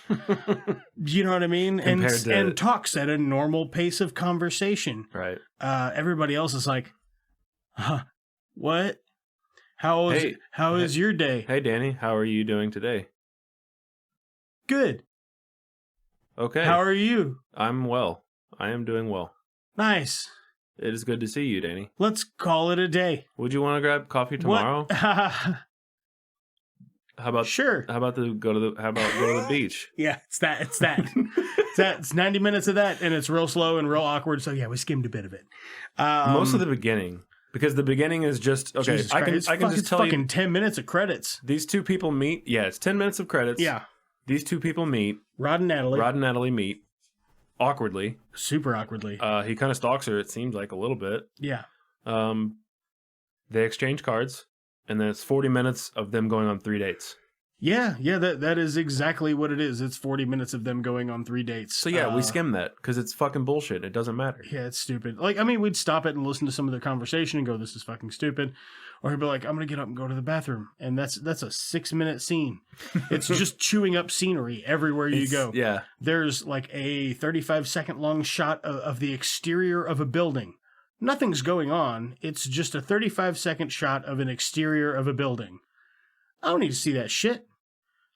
You know what I mean? And talks at a normal pace of conversation. Right. Everybody else is like, what? How is your day? Hey, Danny, how are you doing today? Good. Okay. How are you? I'm well. I am doing well. Nice. It is good to see you, Danny. Let's call it a day. Would you want to grab coffee tomorrow? How about sure? How about go to the beach? Yeah, it's that. It's 90 minutes of that, and it's real slow and real awkward. So yeah, we skimmed a bit of it. Most of the beginning, because the beginning is just okay. Jesus I can just tell fucking you 10 minutes of credits. These two people meet. Yeah, it's 10 minutes of credits. Yeah, these two people meet. Rod and Natalie meet awkwardly, super awkwardly. He kind of stalks her. It seems like a little bit. Yeah. They exchange cards, and then it's 40 minutes of them going on 3 dates. Yeah, that is exactly what it is. It's 40 minutes of them going on 3 dates. So yeah, we skim that because it's fucking bullshit. It doesn't matter. Yeah, it's stupid. Like, I mean, we'd stop it and listen to some of their conversation and go, "This is fucking stupid," or he'd be like, "I'm gonna get up and go to the bathroom," and that's a 6-minute scene. It's just chewing up scenery everywhere you go. Yeah, there's like a 35-second long shot of the exterior of a building. Nothing's going on. It's just a 35-second shot of an exterior of a building. I don't need to see that shit.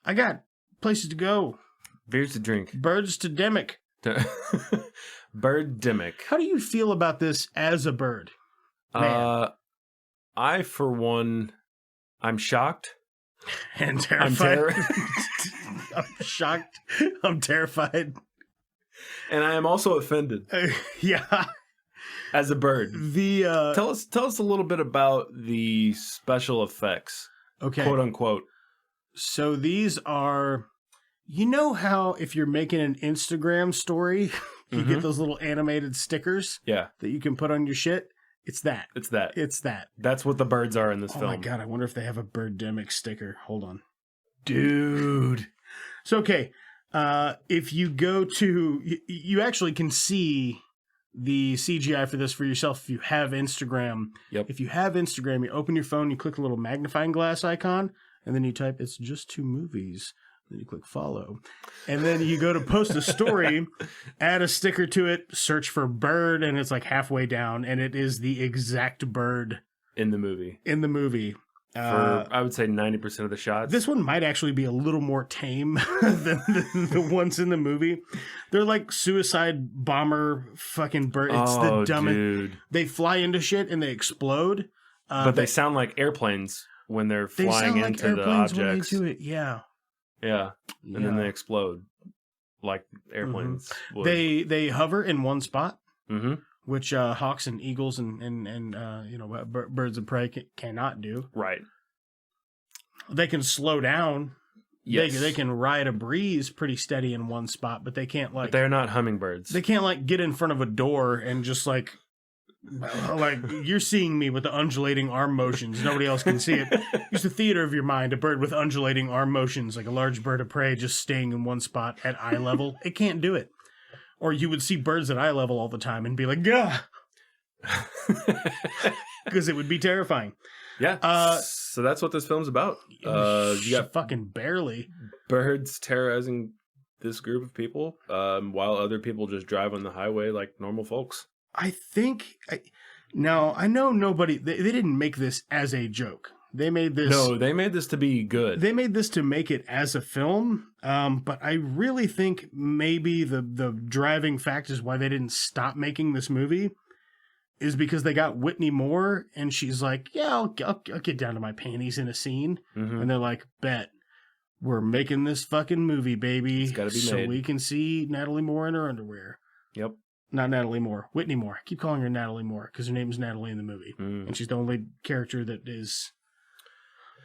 I got places to go. Beers to drink. Birds to demic. Birdemic. How do you feel about this as a bird? Man. I, for one, I'm shocked. And terrified. I'm shocked. I'm terrified. And I am also offended. Yeah. As a bird. Tell us a little bit about the special effects. Okay. Quote unquote. So these are, you know how if you're making an Instagram story, you get those little animated stickers that you can put on your shit? It's that. That's what the birds are in this film. Oh my God, I wonder if they have a Birdemic sticker. Hold on. Dude. So, okay, if you go to, you actually can see the CGI for this for yourself if you have Instagram. Yep. If you have Instagram, you open your phone, you click the little magnifying glass icon, and then you type, "It's just 2 movies." Then you click follow. And then you go to post a story, add a sticker to it, search for bird, and it's like halfway down, and it is the exact bird. In the movie. For, I would say 90% of the shots. This one might actually be a little more tame than the ones in the movie. They're like suicide bomber fucking bird. It's the dumbest. Dude. They fly into shit and they explode. But they sound like airplanes when they're flying into the objects. When they do it, yeah. Yeah. And then they explode like airplanes would. They hover in one spot, which hawks and eagles and birds of prey cannot do. Right. They can slow down. Yes. They can ride a breeze pretty steady in one spot, but they can't like... But they're not hummingbirds. They can't like get in front of a door and just like you're seeing me with the undulating arm motions. Nobody else can see it. Use the theater of your mind. A bird with undulating arm motions, like a large bird of prey just staying in one spot at eye level. It can't do it. Or you would see birds at eye level all the time and be like, "Gah!" Because it would be terrifying. Yeah. So that's what this film's about. You got fucking barely birds terrorizing this group of people, while other people just drive on the highway like normal folks. I think now I know nobody. They didn't make this as a joke. They made this. No, they made this to be good. They made this to make it as a film. But I really think maybe the driving fact is why they didn't stop making this movie is because they got Whitney Moore and she's like, "Yeah, I'll get down to my panties in a scene," and they're like, "Bet, we're making this fucking movie, baby. It's gotta be so made. We can see Natalie Moore in her underwear." Yep. Not Natalie Moore, Whitney Moore. I keep calling her Natalie Moore because her name's Natalie in the movie. And she's the only character that is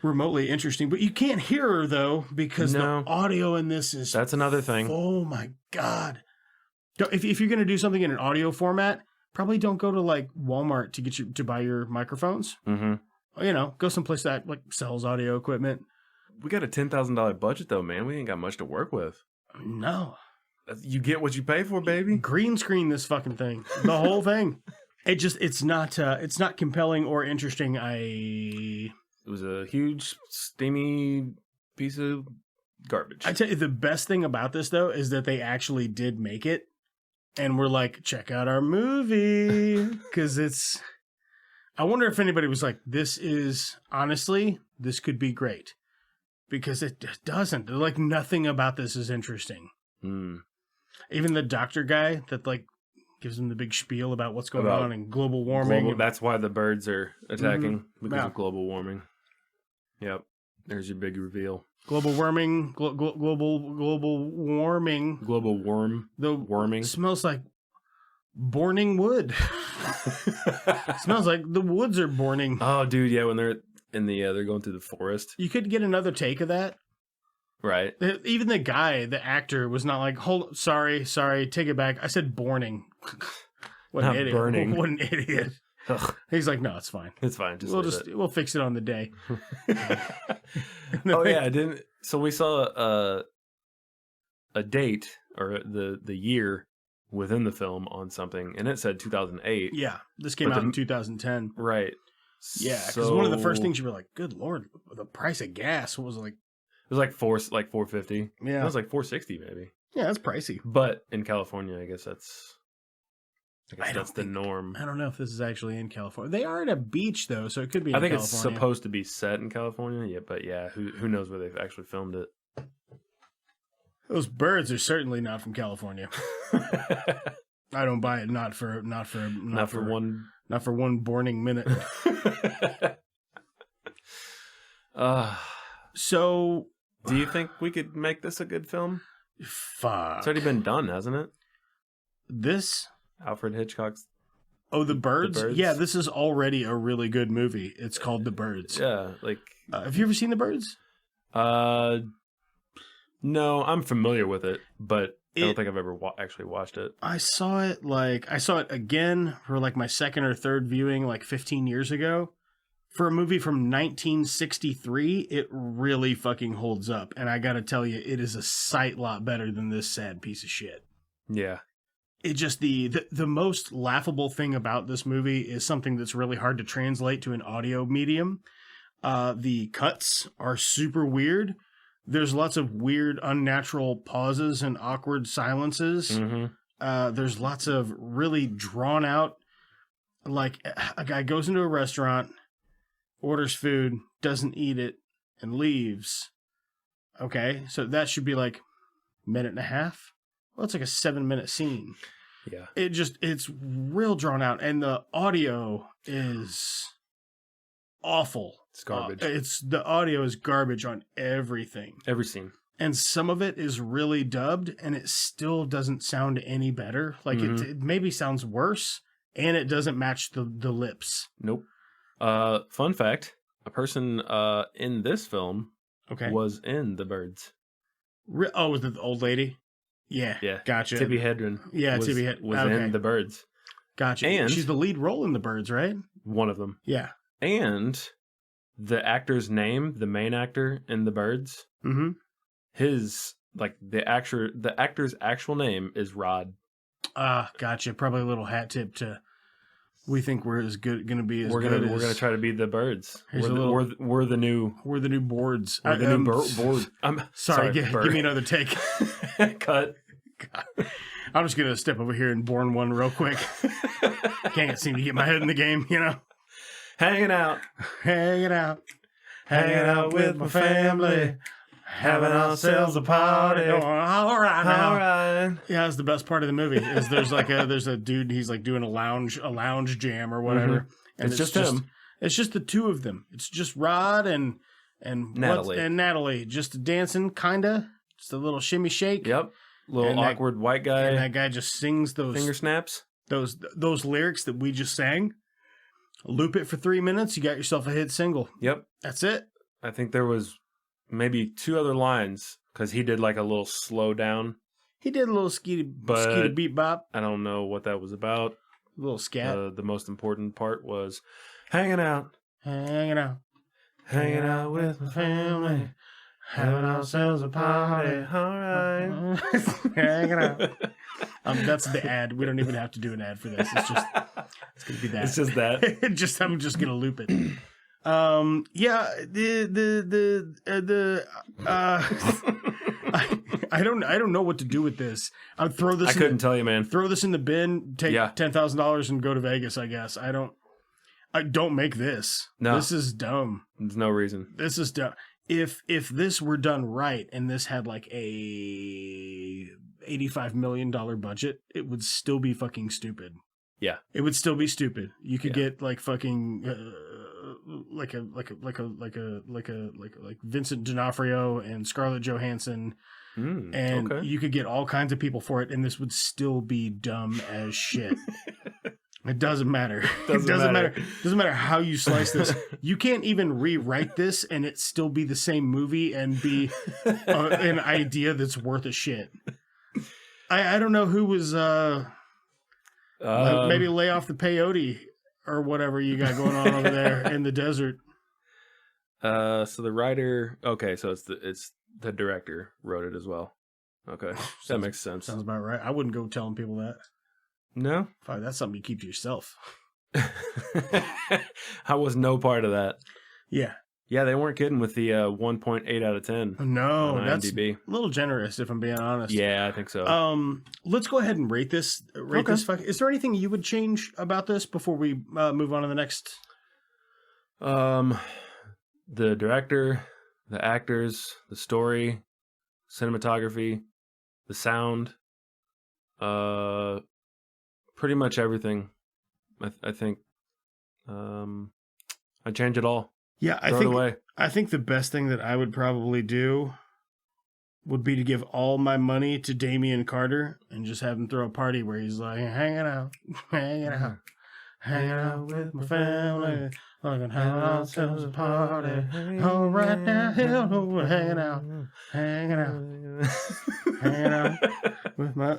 remotely interesting. But you can't hear her, though, because the audio in this is... That's another thing. Oh, my God. If you're going to do something in an audio format, probably don't go to, like, Walmart to buy your microphones. You know, go someplace that, like, sells audio equipment. We got a $10,000 budget, though, man. We ain't got much to work with. No. You get what you pay for, baby. Green screen this fucking thing. The whole thing. It's not compelling or interesting. It was a huge, steamy piece of garbage. I tell you, the best thing about this though is that they actually did make it, and we're like, check out our movie, because it's. I wonder if anybody was like, this could be great, because it doesn't. Like nothing about this is interesting. Even the doctor guy that like gives him the big spiel about what's going on and global warming. That's why the birds are attacking because of global warming. Yep, there's your big reveal. Global warming, global warming. Global warming. Smells like burning wood. Smells like the woods are burning. Oh, dude, yeah, when they're in the they're going through the forest. You could get another take of that. Right. Even the actor was not like, sorry, take it back. I said burning. What an idiot. Burning. What an idiot. He's like, no, it's fine. It's fine. We'll fix it on the day. Oh yeah, so we saw a date or the year within the film on something, and it said 2008. Yeah, this came out in 2010. Right. Yeah, because one of the first things you were like, good lord, the price of gas was like. It was like $450. Yeah, it was like $460 maybe. Yeah, that's pricey. But in California, I guess that's the norm. I don't know if this is actually in California. They are at a beach though, so it could be. I think California. It's supposed to be set in California. Yeah, but yeah, who knows where they've actually filmed it? Those birds are certainly not from California. I don't buy it. Not for one burning minute. So, do you think we could make this a good film? Fuck. It's already been done, hasn't it? This? Alfred Hitchcock's... Oh, The Birds? Yeah, this is already a really good movie. It's called The Birds. Yeah, like... have you ever seen The Birds? No, I'm familiar with it, but I don't think I've ever actually watched it. I saw it again for like my second or third viewing like 15 years ago. For a movie from 1963, it really fucking holds up. And I gotta tell you, it is a sight lot better than this sad piece of shit. Yeah. It just, the most laughable thing about this movie is something that's really hard to translate to an audio medium. The cuts are super weird. There's lots of weird, unnatural pauses and awkward silences. Mm-hmm. There's lots of really drawn out, like a guy goes into a restaurant, orders food, doesn't eat it, and leaves. Okay, so that should be like a minute and a half. Well, it's like a 7-minute scene. Yeah. It's real drawn out, and the audio is awful. It's garbage. The audio is garbage on everything. Every scene. And some of it is really dubbed, and it still doesn't sound any better. Like, it maybe sounds worse, and it doesn't match the lips. Nope. Fun fact, a person in this film was in The Birds. Oh, was it the old lady? Yeah. Gotcha. Tippi Hedren. Yeah, was okay. in The Birds. Gotcha. And she's the lead role in The Birds, right? One of them. Yeah. And the actor's name, the main actor in The Birds, his, like, the actor's actual name is Rod. Gotcha. Probably a little hat tip to... We think we're as good going to be as we're good gonna, We're going to try to be the Birds. We're the new boards. We're the new board. I'm sorry. Give me another take. Cut. God. I'm just going to step over here and born one real quick. Can't seem to get my head in the game, you know. Hanging out with my family. Having ourselves a party. All right now. All right. Yeah, that's the best part of the movie. Is there's a dude, he's like doing a lounge jam or whatever. And it's just him. It's just the two of them. It's just Rod and Natalie just dancing, kinda. Just a little shimmy shake. Yep. Little awkward white guy. And that guy just sings those finger snaps. Those lyrics that we just sang. Loop it for 3 minutes. You got yourself a hit single. Yep. That's it. I think there was maybe 2 other lines because he did like a little slow down. He did a little skeety beat bop. I don't know what that was about. A little scat. The most important part was hanging out with with my family. having ourselves a party. All right. Hanging out. That's the ad. We don't even have to do an ad for this. It's gonna be that. It's just that. I'm just gonna loop it. Yeah. I don't know what to do with this. I'd throw this. I couldn't tell you, man. Throw this in the bin. Take $10,000 and go to Vegas. I guess. I don't make this. No, this is dumb. There's no reason. This is dumb. If this were done right and this had like a $85 million budget, it would still be fucking stupid. Yeah, it would still be stupid. You could get like fucking like Vincent D'Onofrio and Scarlett Johansson, and you could get all kinds of people for it, and this would still be dumb as shit. It doesn't matter. It doesn't matter. Doesn't matter how you slice this. You can't even rewrite this and it still be the same movie and be an idea that's worth a shit. I don't know who was maybe lay off the peyote or whatever you got going on over there in the desert. So the writer, okay, so it's the director wrote it as well. Okay, that makes sense. Sounds about right. I wouldn't go telling people that. No? Fine, that's something you keep to yourself. I was no part of that. Yeah. Yeah, they weren't kidding with the 1.8 out of 10. No, on that's IMDb. a little generous if I'm being honest. Yeah, I think so. Let's go ahead and rate this. This. Is there anything you would change about this before we move on to the next? The director, the actors, the story, cinematography, the sound, pretty much everything. I think I'd change it all. Yeah, I think the best thing that I would probably do would be to give all my money to Damian Carter and just have him throw a party where he's like hanging out with my family. Like having ourselves a party. All right now, hanging out with my.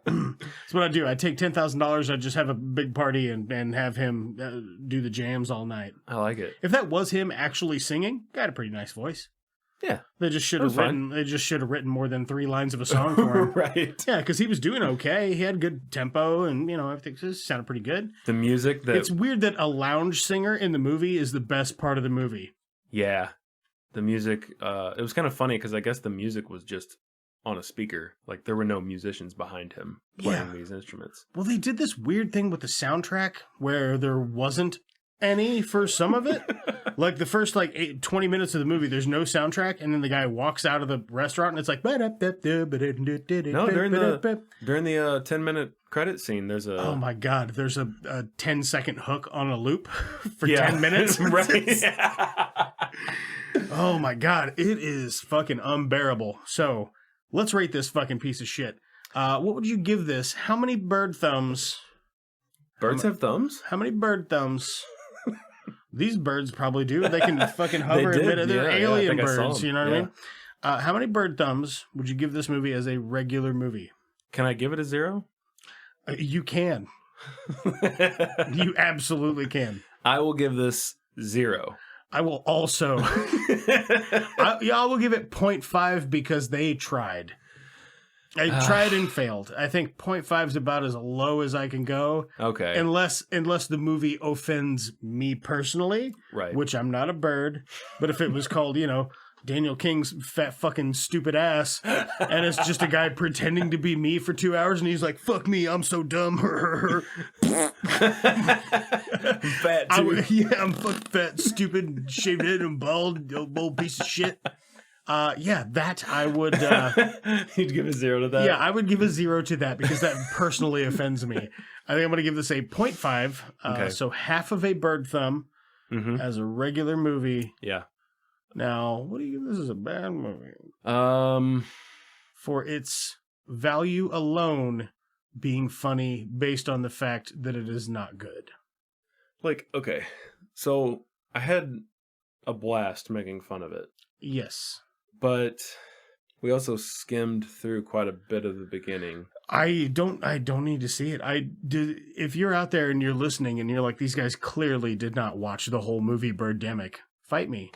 That's what I do. I take $10,000. I just have a big party and have him do the jams all night. I like it. If that was him actually singing, got a pretty nice voice. Yeah, they just should have written. They just should have written more than 3 lines of a song for him. Right? Yeah, because he was doing okay. He had good tempo, and everything just sounded pretty good. The music. It's weird that a lounge singer in the movie is the best part of the movie. Yeah, the music. It was kind of funny because I guess the music was just on a speaker. Like there were no musicians behind him playing these instruments. Well, they did this weird thing with the soundtrack where there wasn't any for some of it. Like the first 20 minutes of the movie, there's no soundtrack, and then the guy walks out of the restaurant, and it's like no, during the 10-minute credit scene, there's a oh my god, there's a 10-second hook on a loop for 10 minutes, right? Oh my god, it is fucking unbearable. So let's rate this fucking piece of shit. What would you give this? How many bird thumbs? Birds have thumbs? How many bird thumbs? These birds probably do. They can fucking hover. They're alien birds. You know what I mean? How many bird thumbs would you give this movie as a regular movie? Can I give it a 0? You can. You absolutely can. I will give this 0. I will also. I will give it 0.5 because they tried. I tried and failed. I think 0.5 is about as low as I can go. Okay. Unless the movie offends me personally. Right. Which I'm not a bird. But if it was called, Daniel King's fat fucking stupid ass, and it's just a guy pretending to be me for 2 hours, and he's like, fuck me, I'm so dumb. Fat too. I'm fucking fat, stupid, shaved head and bald, old piece of shit. That I would. You'd give a 0 to that? Yeah, I would give a 0 to that because that personally offends me. I think I'm going to give this a 0.5. Okay. So half of a bird thumb as a regular movie. Yeah. Now, what do you give this as a bad movie? For its value alone being funny based on the fact that it is not good. Okay. So I had a blast making fun of it. Yes. But we also skimmed through quite a bit of the beginning. I don't need to see it. If you're out there and you're listening and you're like, these guys clearly did not watch the whole movie Birdemic, fight me.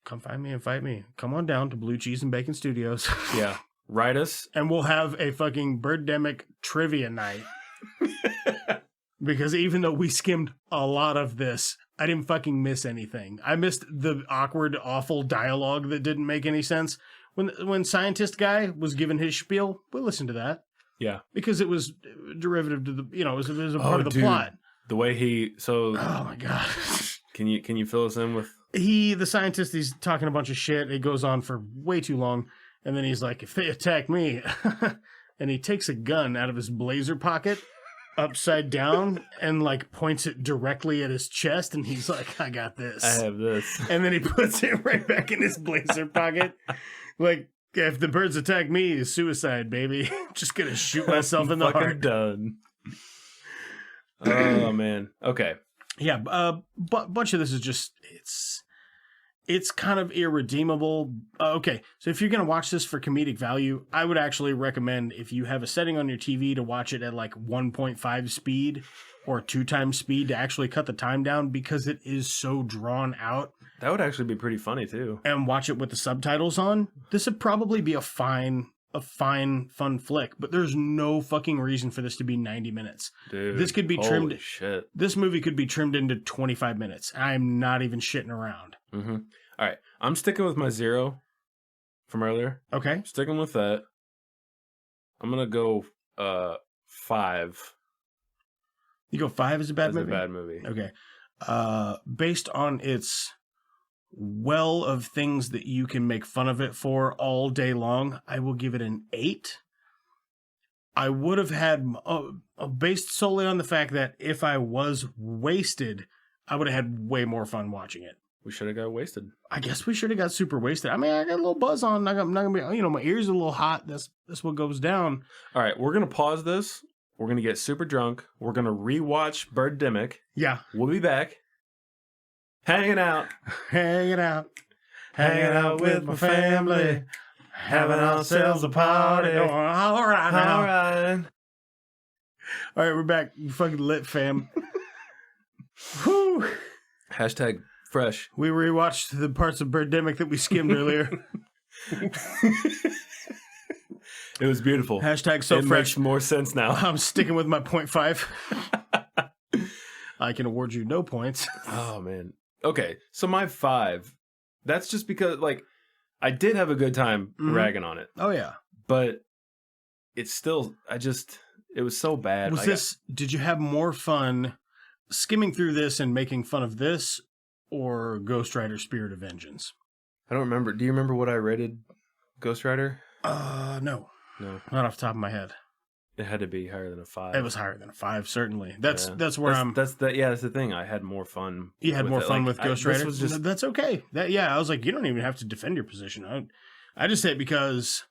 come find me and fight me. Come on down to Blue Cheese and Bacon Studios. Yeah. Write us. And we'll have a fucking Birdemic trivia night. Because even though we skimmed a lot of this, I didn't fucking miss anything. I missed the awkward, awful dialogue that didn't make any sense. When scientist guy was given his spiel, we listened to that. Yeah. Because it was derivative to the, it was a part of the plot. The way oh my God. Can you fill us in with? The scientist, he's talking a bunch of shit. It goes on for way too long. And then he's like, if they attack me, and he takes a gun out of his blazer pocket upside down and like points it directly at his chest. And he's like, I got this. I have this. And then he puts it right back in his blazer pocket. Like, if the birds attack me, it's suicide, baby. I'm just going to shoot myself in the heart. Done. Oh, man. Okay. Yeah, bunch of this is just, it's kind of irredeemable. Okay, so if you're going to watch this for comedic value, I would actually recommend, if you have a setting on your TV, to watch it at like 1.5 speed or 2 times speed to actually cut the time down, because it is so drawn out. That would actually be pretty funny, too. And watch it with the subtitles on. This would probably be a fine, fun flick, but there's no fucking reason for this to be 90 minutes. Dude, this could be trimmed. Holy shit. This movie could be trimmed into 25 minutes. I'm not even shitting around. Mm-hmm. All right. I'm sticking with my 0 from earlier. Okay. Sticking with that. I'm going to go 5. You go 5 as a bad movie? As a bad movie. Okay. Based on its well of things that you can make fun of it for all day long, I will give it an 8. I would have had, based solely on the fact that if I was wasted, I would have had way more fun watching it. We should have got wasted. I guess we should have got super wasted. I mean, I got a little buzz on. I'm not gonna be, my ears are a little hot. That's what goes down. All right, we're gonna pause this. We're gonna get super drunk. We're gonna rewatch Birdemic. Yeah, we'll be back. Hanging out with my family, having ourselves a party. All right, we're back. You fucking lit, fam. Whew. Hashtag fresh. We rewatched the parts of Birdemic that we skimmed earlier. It was beautiful. Hashtag so it fresh. Makes more sense now. I'm sticking with my 0.5. I can award you no points. Oh, man. Okay, so my 5, that's just because, I did have a good time ragging on it. Oh, yeah. But it's still, it was so bad. Did you have more fun skimming through this and making fun of this, or Ghost Rider Spirit of Vengeance? I don't remember. Do you remember what I rated Ghost Rider? No. No. Not off the top of my head. It had to be higher than a 5. It was higher than a 5, certainly. That's where that's the thing. I had more fun. You had more fun with Ghost Rider? That's okay. I was like, you don't even have to defend your position. I just say it because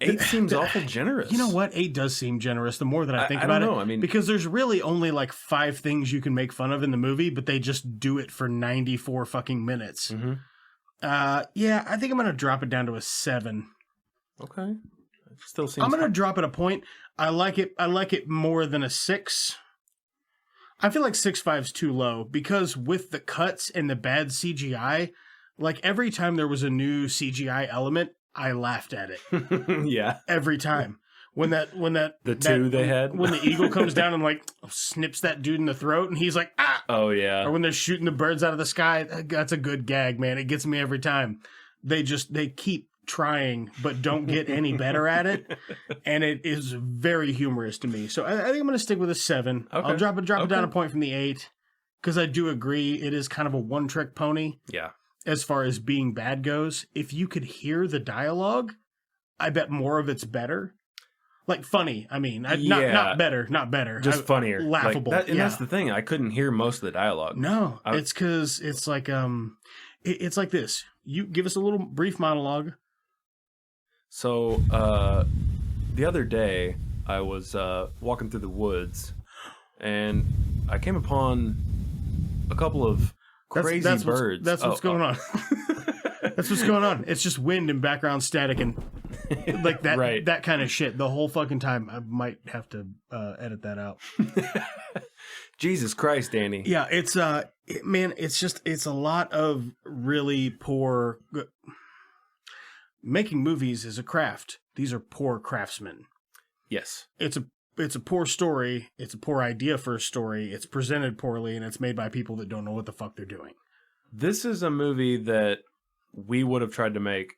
8 seems awful generous. You know what? 8 does seem generous the more that I think about it. I mean, because there's really only 5 things you can make fun of in the movie, but they just do it for 94 fucking minutes. Mm-hmm. I think I'm going to drop it down to a 7. Okay. Still seems. I'm going to drop it a point. I like it more than a 6. I feel like 6.5 is too low, because with the cuts and the bad CGI, every time there was a new CGI element, I laughed at it. Yeah. Every time. When the eagle comes down and snips that dude in the throat, and he's like, ah! Oh, yeah. Or when they're shooting the birds out of the sky, that's a good gag, man. It gets me every time. They keep trying, but don't get any better at it. And it is very humorous to me. So I think I'm going to stick with a 7. Okay. I'll drop it down a point from the 8, because I do agree it is kind of a one-trick pony. Yeah. As far as being bad goes. If you could hear the dialogue, I bet more of it's better. Funny. I mean, not better. Just funnier. Laughable. And that's the thing. I couldn't hear most of the dialogue. No, it's because it's it's like this. You give us a little brief monologue. So, the other day, I was walking through the woods, and I came upon a couple of crazy birds. That's what's going on. That's what's going on. It's just wind and background static and that right. That kind of shit the whole fucking time. I might have to edit that out. Jesus Christ, Danny. Yeah, it's a lot of really poor. Making movies is a craft. These are poor craftsmen. Yes. It's a poor story. It's a poor idea for a story. It's presented poorly, and it's made by people that don't know what the fuck they're doing. This is a movie that we would have tried to make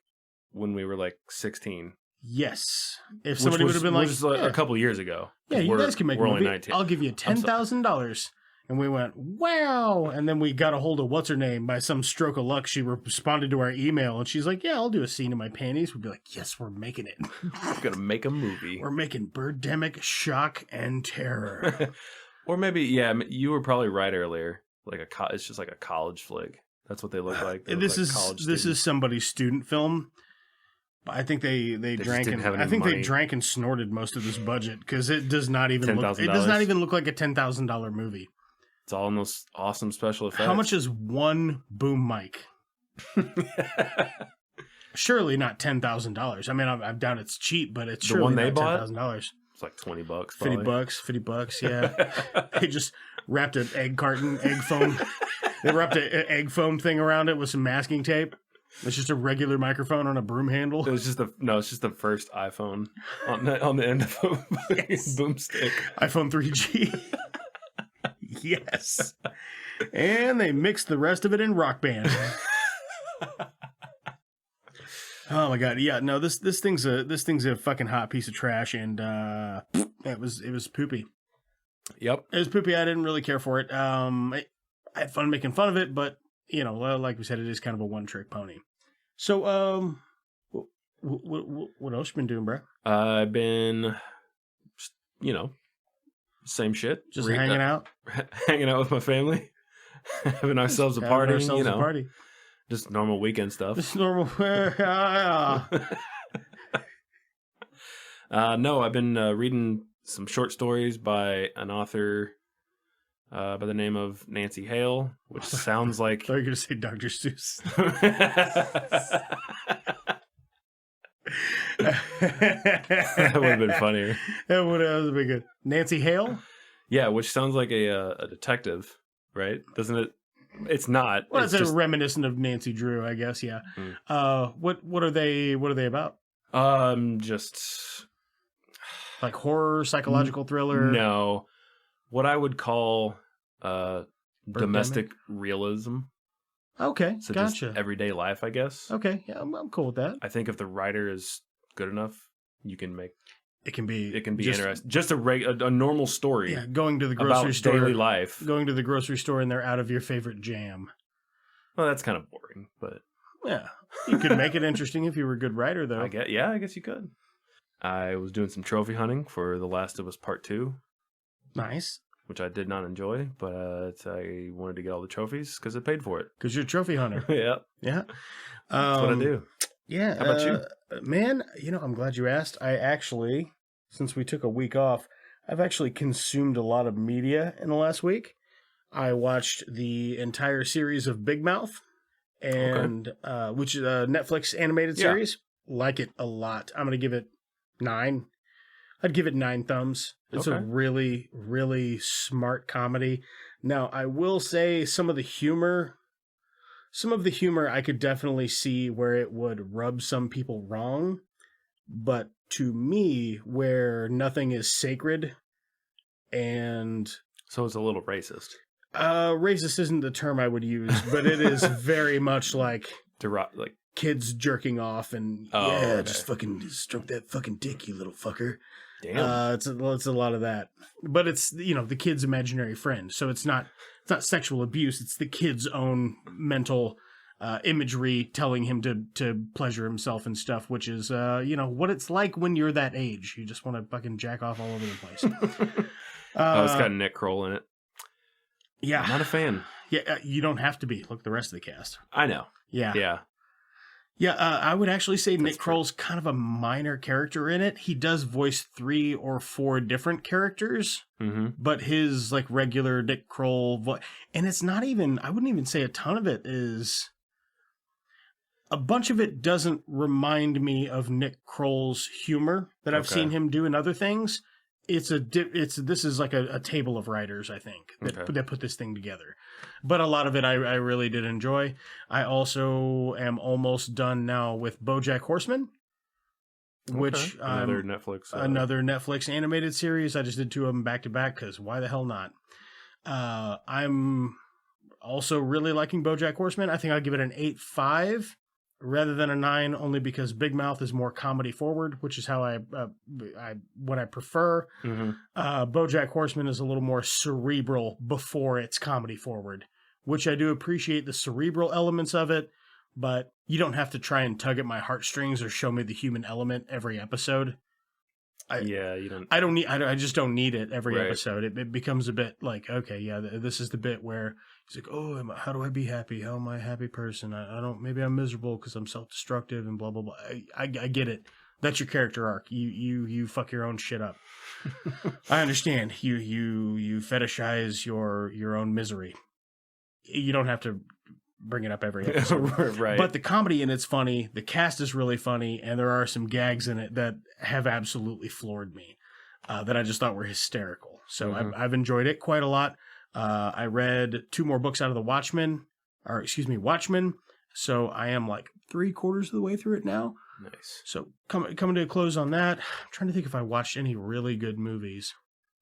when we were like 16. Yes. If somebody would have been like, a couple years ago. Yeah, you guys can make a we're movie. only 19. I'll give you $10,000. And we went, wow. And then we got a hold of what's her name. By some stroke of luck, she responded to our email. And she's like, yeah, I'll do a scene in my panties. We'd be like, yes, we're making it. We're going to make a movie. We're making Birdemic Shock and Terror. Or maybe, yeah, you were probably right earlier. Like it's just like a college flick. That's what they look like. This is somebody's student film. I think they drank and they drank and snorted most of this budget because it does not even look like a $10,000 movie. It's all in those awesome special effects. How much is one boom mic? Surely not $10,000. I mean, I'm down. It's cheap, but it's surely not $10,000. It's like $20. $50. Yeah. They just wrapped an egg foam. They wrapped an egg foam thing around it with some masking tape. It's just a regular microphone on a broom handle. It's just the first iPhone on the end of a boomstick. iPhone 3G. Yes. And they mixed the rest of it in Rock Band. Oh my god. Yeah, no, this thing's a fucking hot piece of trash, and it was poopy. Yep. It was poopy. I didn't really care for it. I had fun making fun of it, but you know, like we said, it is kind of a one-trick pony. So, what else you been doing, bro? I've been, same shit. Just hanging out? Hanging out with my family. Having ourselves a party, a party. Just normal weekend stuff. Just normal. No, I've been reading some short stories by an author by the name of Nancy Hale, which sounds like... I thought you were going to say Dr. Seuss. That would have been funnier. That would have been good. Nancy Hale? Yeah, which sounds like a detective, right? Doesn't it? It's not. Well, it's just reminiscent of Nancy Drew, I guess. Yeah. What are they about? Just like horror, psychological thriller. No, what I would call domestic realism. Okay, so gotcha. Just everyday life, I guess. Okay, yeah, I'm cool with that. I think if the writer is good enough, you can make it can be just, interesting. Just a normal story. Yeah, going to the grocery store, daily life. Going to the grocery store and they're out of your favorite jam. Well, that's kind of boring, but yeah, you could make it interesting if you were a good writer, though. I guess you could. I was doing some trophy hunting for The Last of Us Part 2. Nice. Which I did not enjoy, but I wanted to get all the trophies because it paid for it. Because you're a trophy hunter. Yeah. Yeah. That's what I do. Yeah. How about you? Man, I'm glad you asked. I actually, since we took a week off, I've actually consumed a lot of media in the last week. I watched the entire series of Big Mouth, and which is a Netflix animated series. Like it a lot. I'm going to give it 9. I'd give it 9 thumbs. It's a really, really smart comedy. Now, I will say some of the humor I could definitely see where it would rub some people wrong. But to me, where nothing is sacred and... So it's a little racist. Racist isn't the term I would use, but it is very much like... like kids jerking off and just fucking stroke that fucking dick, you little fucker. Damn. It's a lot of that, but it's the kid's imaginary friend, so it's not sexual abuse. It's the kid's own mental imagery telling him to pleasure himself and stuff, which is what it's like when you're that age. You just want to fucking jack off all over the place. It's got Nick Kroll in it. Yeah, I'm not a fan. Yeah, you don't have to be. Look at the rest of the cast. I know. Yeah. Yeah, I would actually say Nick Kroll's kind of a minor character in it. He does voice 3 or 4 different characters, but his like regular Nick Kroll voice, and it's not even, I wouldn't even say a ton of it is, a bunch of it doesn't remind me of Nick Kroll's humor that I've seen him do in other things. this is like a table of writers, I think, that put this thing together. But a lot of it I really did enjoy. I also am almost done now with Bojack Horseman, which another Netflix animated series. I just did 2 of them back to back because why the hell not? I'm also really liking Bojack Horseman. I think I'll give it an 8.5 rather than a 9, only because Big Mouth is more comedy forward, which is how what I prefer. Mm-hmm. Bojack Horseman is a little more cerebral before it's comedy forward, which I do appreciate the cerebral elements of it, but you don't have to try and tug at my heartstrings or show me the human element every episode. You don't. I just don't need it every Right. episode. It becomes a bit like, okay, yeah, this is the bit where he's like, oh, how do I be happy? How am I a happy person? I don't. Maybe I'm miserable because I'm self-destructive and blah blah blah. I get it. That's your character arc. You fuck your own shit up. I understand. You fetishize your own misery. You don't have to bring it up every episode. Right. But the comedy in it's funny. The cast is really funny, and there are some gags in it that have absolutely floored me. That I just thought were hysterical. So I've enjoyed it quite a lot. I read 2 more books out of Watchmen. So I am like 3/4 of the way through it now. Nice. So coming to a close on that. I'm trying to think if I watched any really good movies.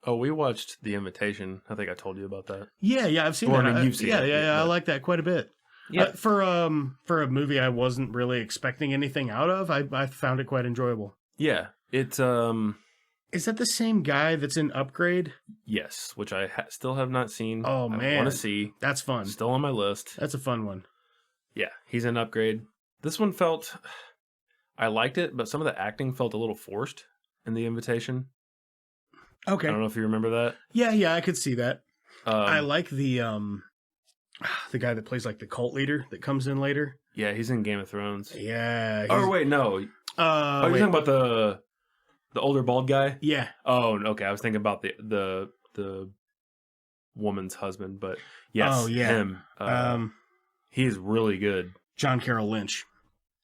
Oh, we watched The Invitation. I think I told you about that. Yeah, I've seen Well, that. I mean, you've seen it. Yeah, I like that quite a bit. Yeah. For a movie I wasn't really expecting anything out of, I found it quite enjoyable. Yeah. It's Is that the same guy that's in Upgrade? yes, which I still have not seen. Oh, I man. want to see. That's fun. Still on my list. That's a fun one. Yeah, he's in Upgrade. This one felt, I liked it, but some of the acting felt a little forced in The Invitation. Okay. I don't know if you remember that. Yeah, I could see that. I like the guy that plays like the cult leader that comes in later. Yeah, he's in Game of Thrones. Yeah. Oh wait, no. You're talking about the older bald guy? Yeah. Oh, okay. I was thinking about the woman's husband, but yes, Oh, yeah. him. He's really good. John Carroll Lynch.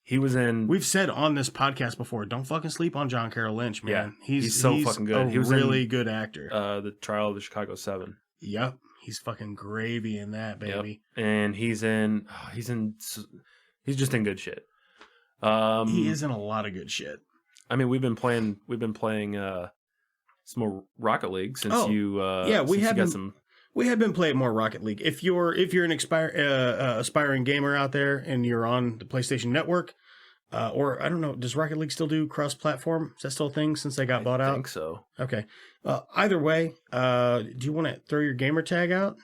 He was in. We've said on this podcast before, don't fucking sleep on John Carroll Lynch, man. Yeah, he's so fucking good. He He was was really in, good actor. The Trial of the Chicago 7. Yep. He's fucking gravy in that, baby. Yep. And he's just in good shit. He is in a lot of good shit. I mean, we've been playing some more Rocket League since We have been playing more Rocket League. If you're an aspiring gamer out there and you're on the PlayStation Network, or I don't know, does Rocket League still do cross-platform? Is that still a thing since they got bought out? I think so. Okay. Either way, do you want to throw your gamer tag out?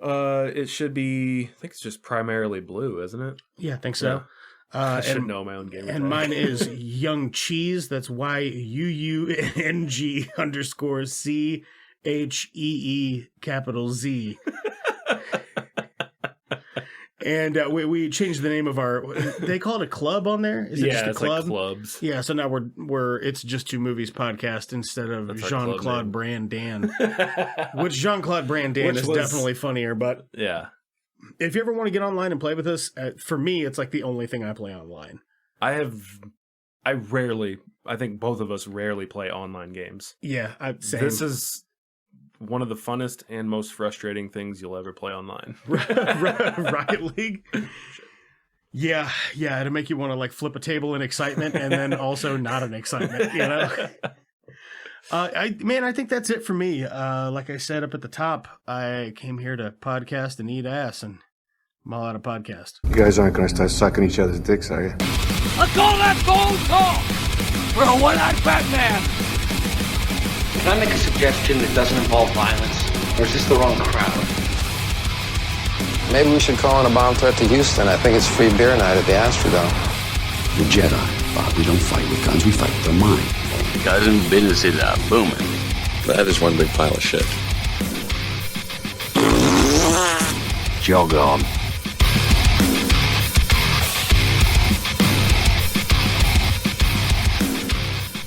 It should be. I think it's just primarily blue, isn't it? Yeah, I think so. I should know my own gamer tag. And mine is Young Cheese. That's YUUNG_CHEE_Z. And we changed the name of our. They call it a club on there. Is it just a club? Like clubs. Yeah. So now we're it's just 2 movies podcast instead of Jean-Claude Brandan, which Jean-Claude Brandan is definitely funnier. But yeah, if you ever want to get online and play with us, for me, it's like the only thing I play online. I think both of us rarely play online games. Yeah, same. This is one of the funnest and most frustrating things you'll ever play online. Rocket League? Yeah, it'll make you want to like flip a table in excitement and then also not in excitement, you know? I think that's it for me. Like I said up at the top, I came here to podcast and eat ass, and I'm all out of podcast. You guys aren't going to start sucking each other's dicks, are you? Let's call that bold talk for a one-eyed Batman. Can I make a suggestion that doesn't involve violence? Or is this the wrong crowd? Maybe we should call in a bomb threat to Houston. I think it's free beer night at the Astrodome. The Jedi, Bob, we don't fight with guns, we fight with our mind. Cousin business is booming. That is one big pile of shit. Jog on.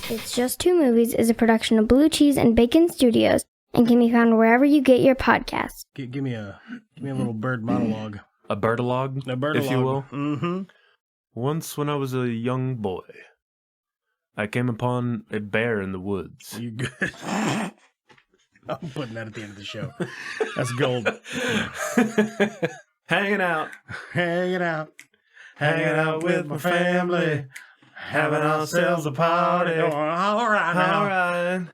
It's Just Two Movies is a production of Blue Cheese and Bacon Studios and can be found wherever you get your podcasts. Give me a little bird monologue. A birdalogue? A birdalogue. If you will. Mm-hmm. Once when I was a young boy, I came upon a bear in the woods. You good? I'm putting that at the end of the show. That's gold. Hanging out with my family, having ourselves a party. All right now. All right.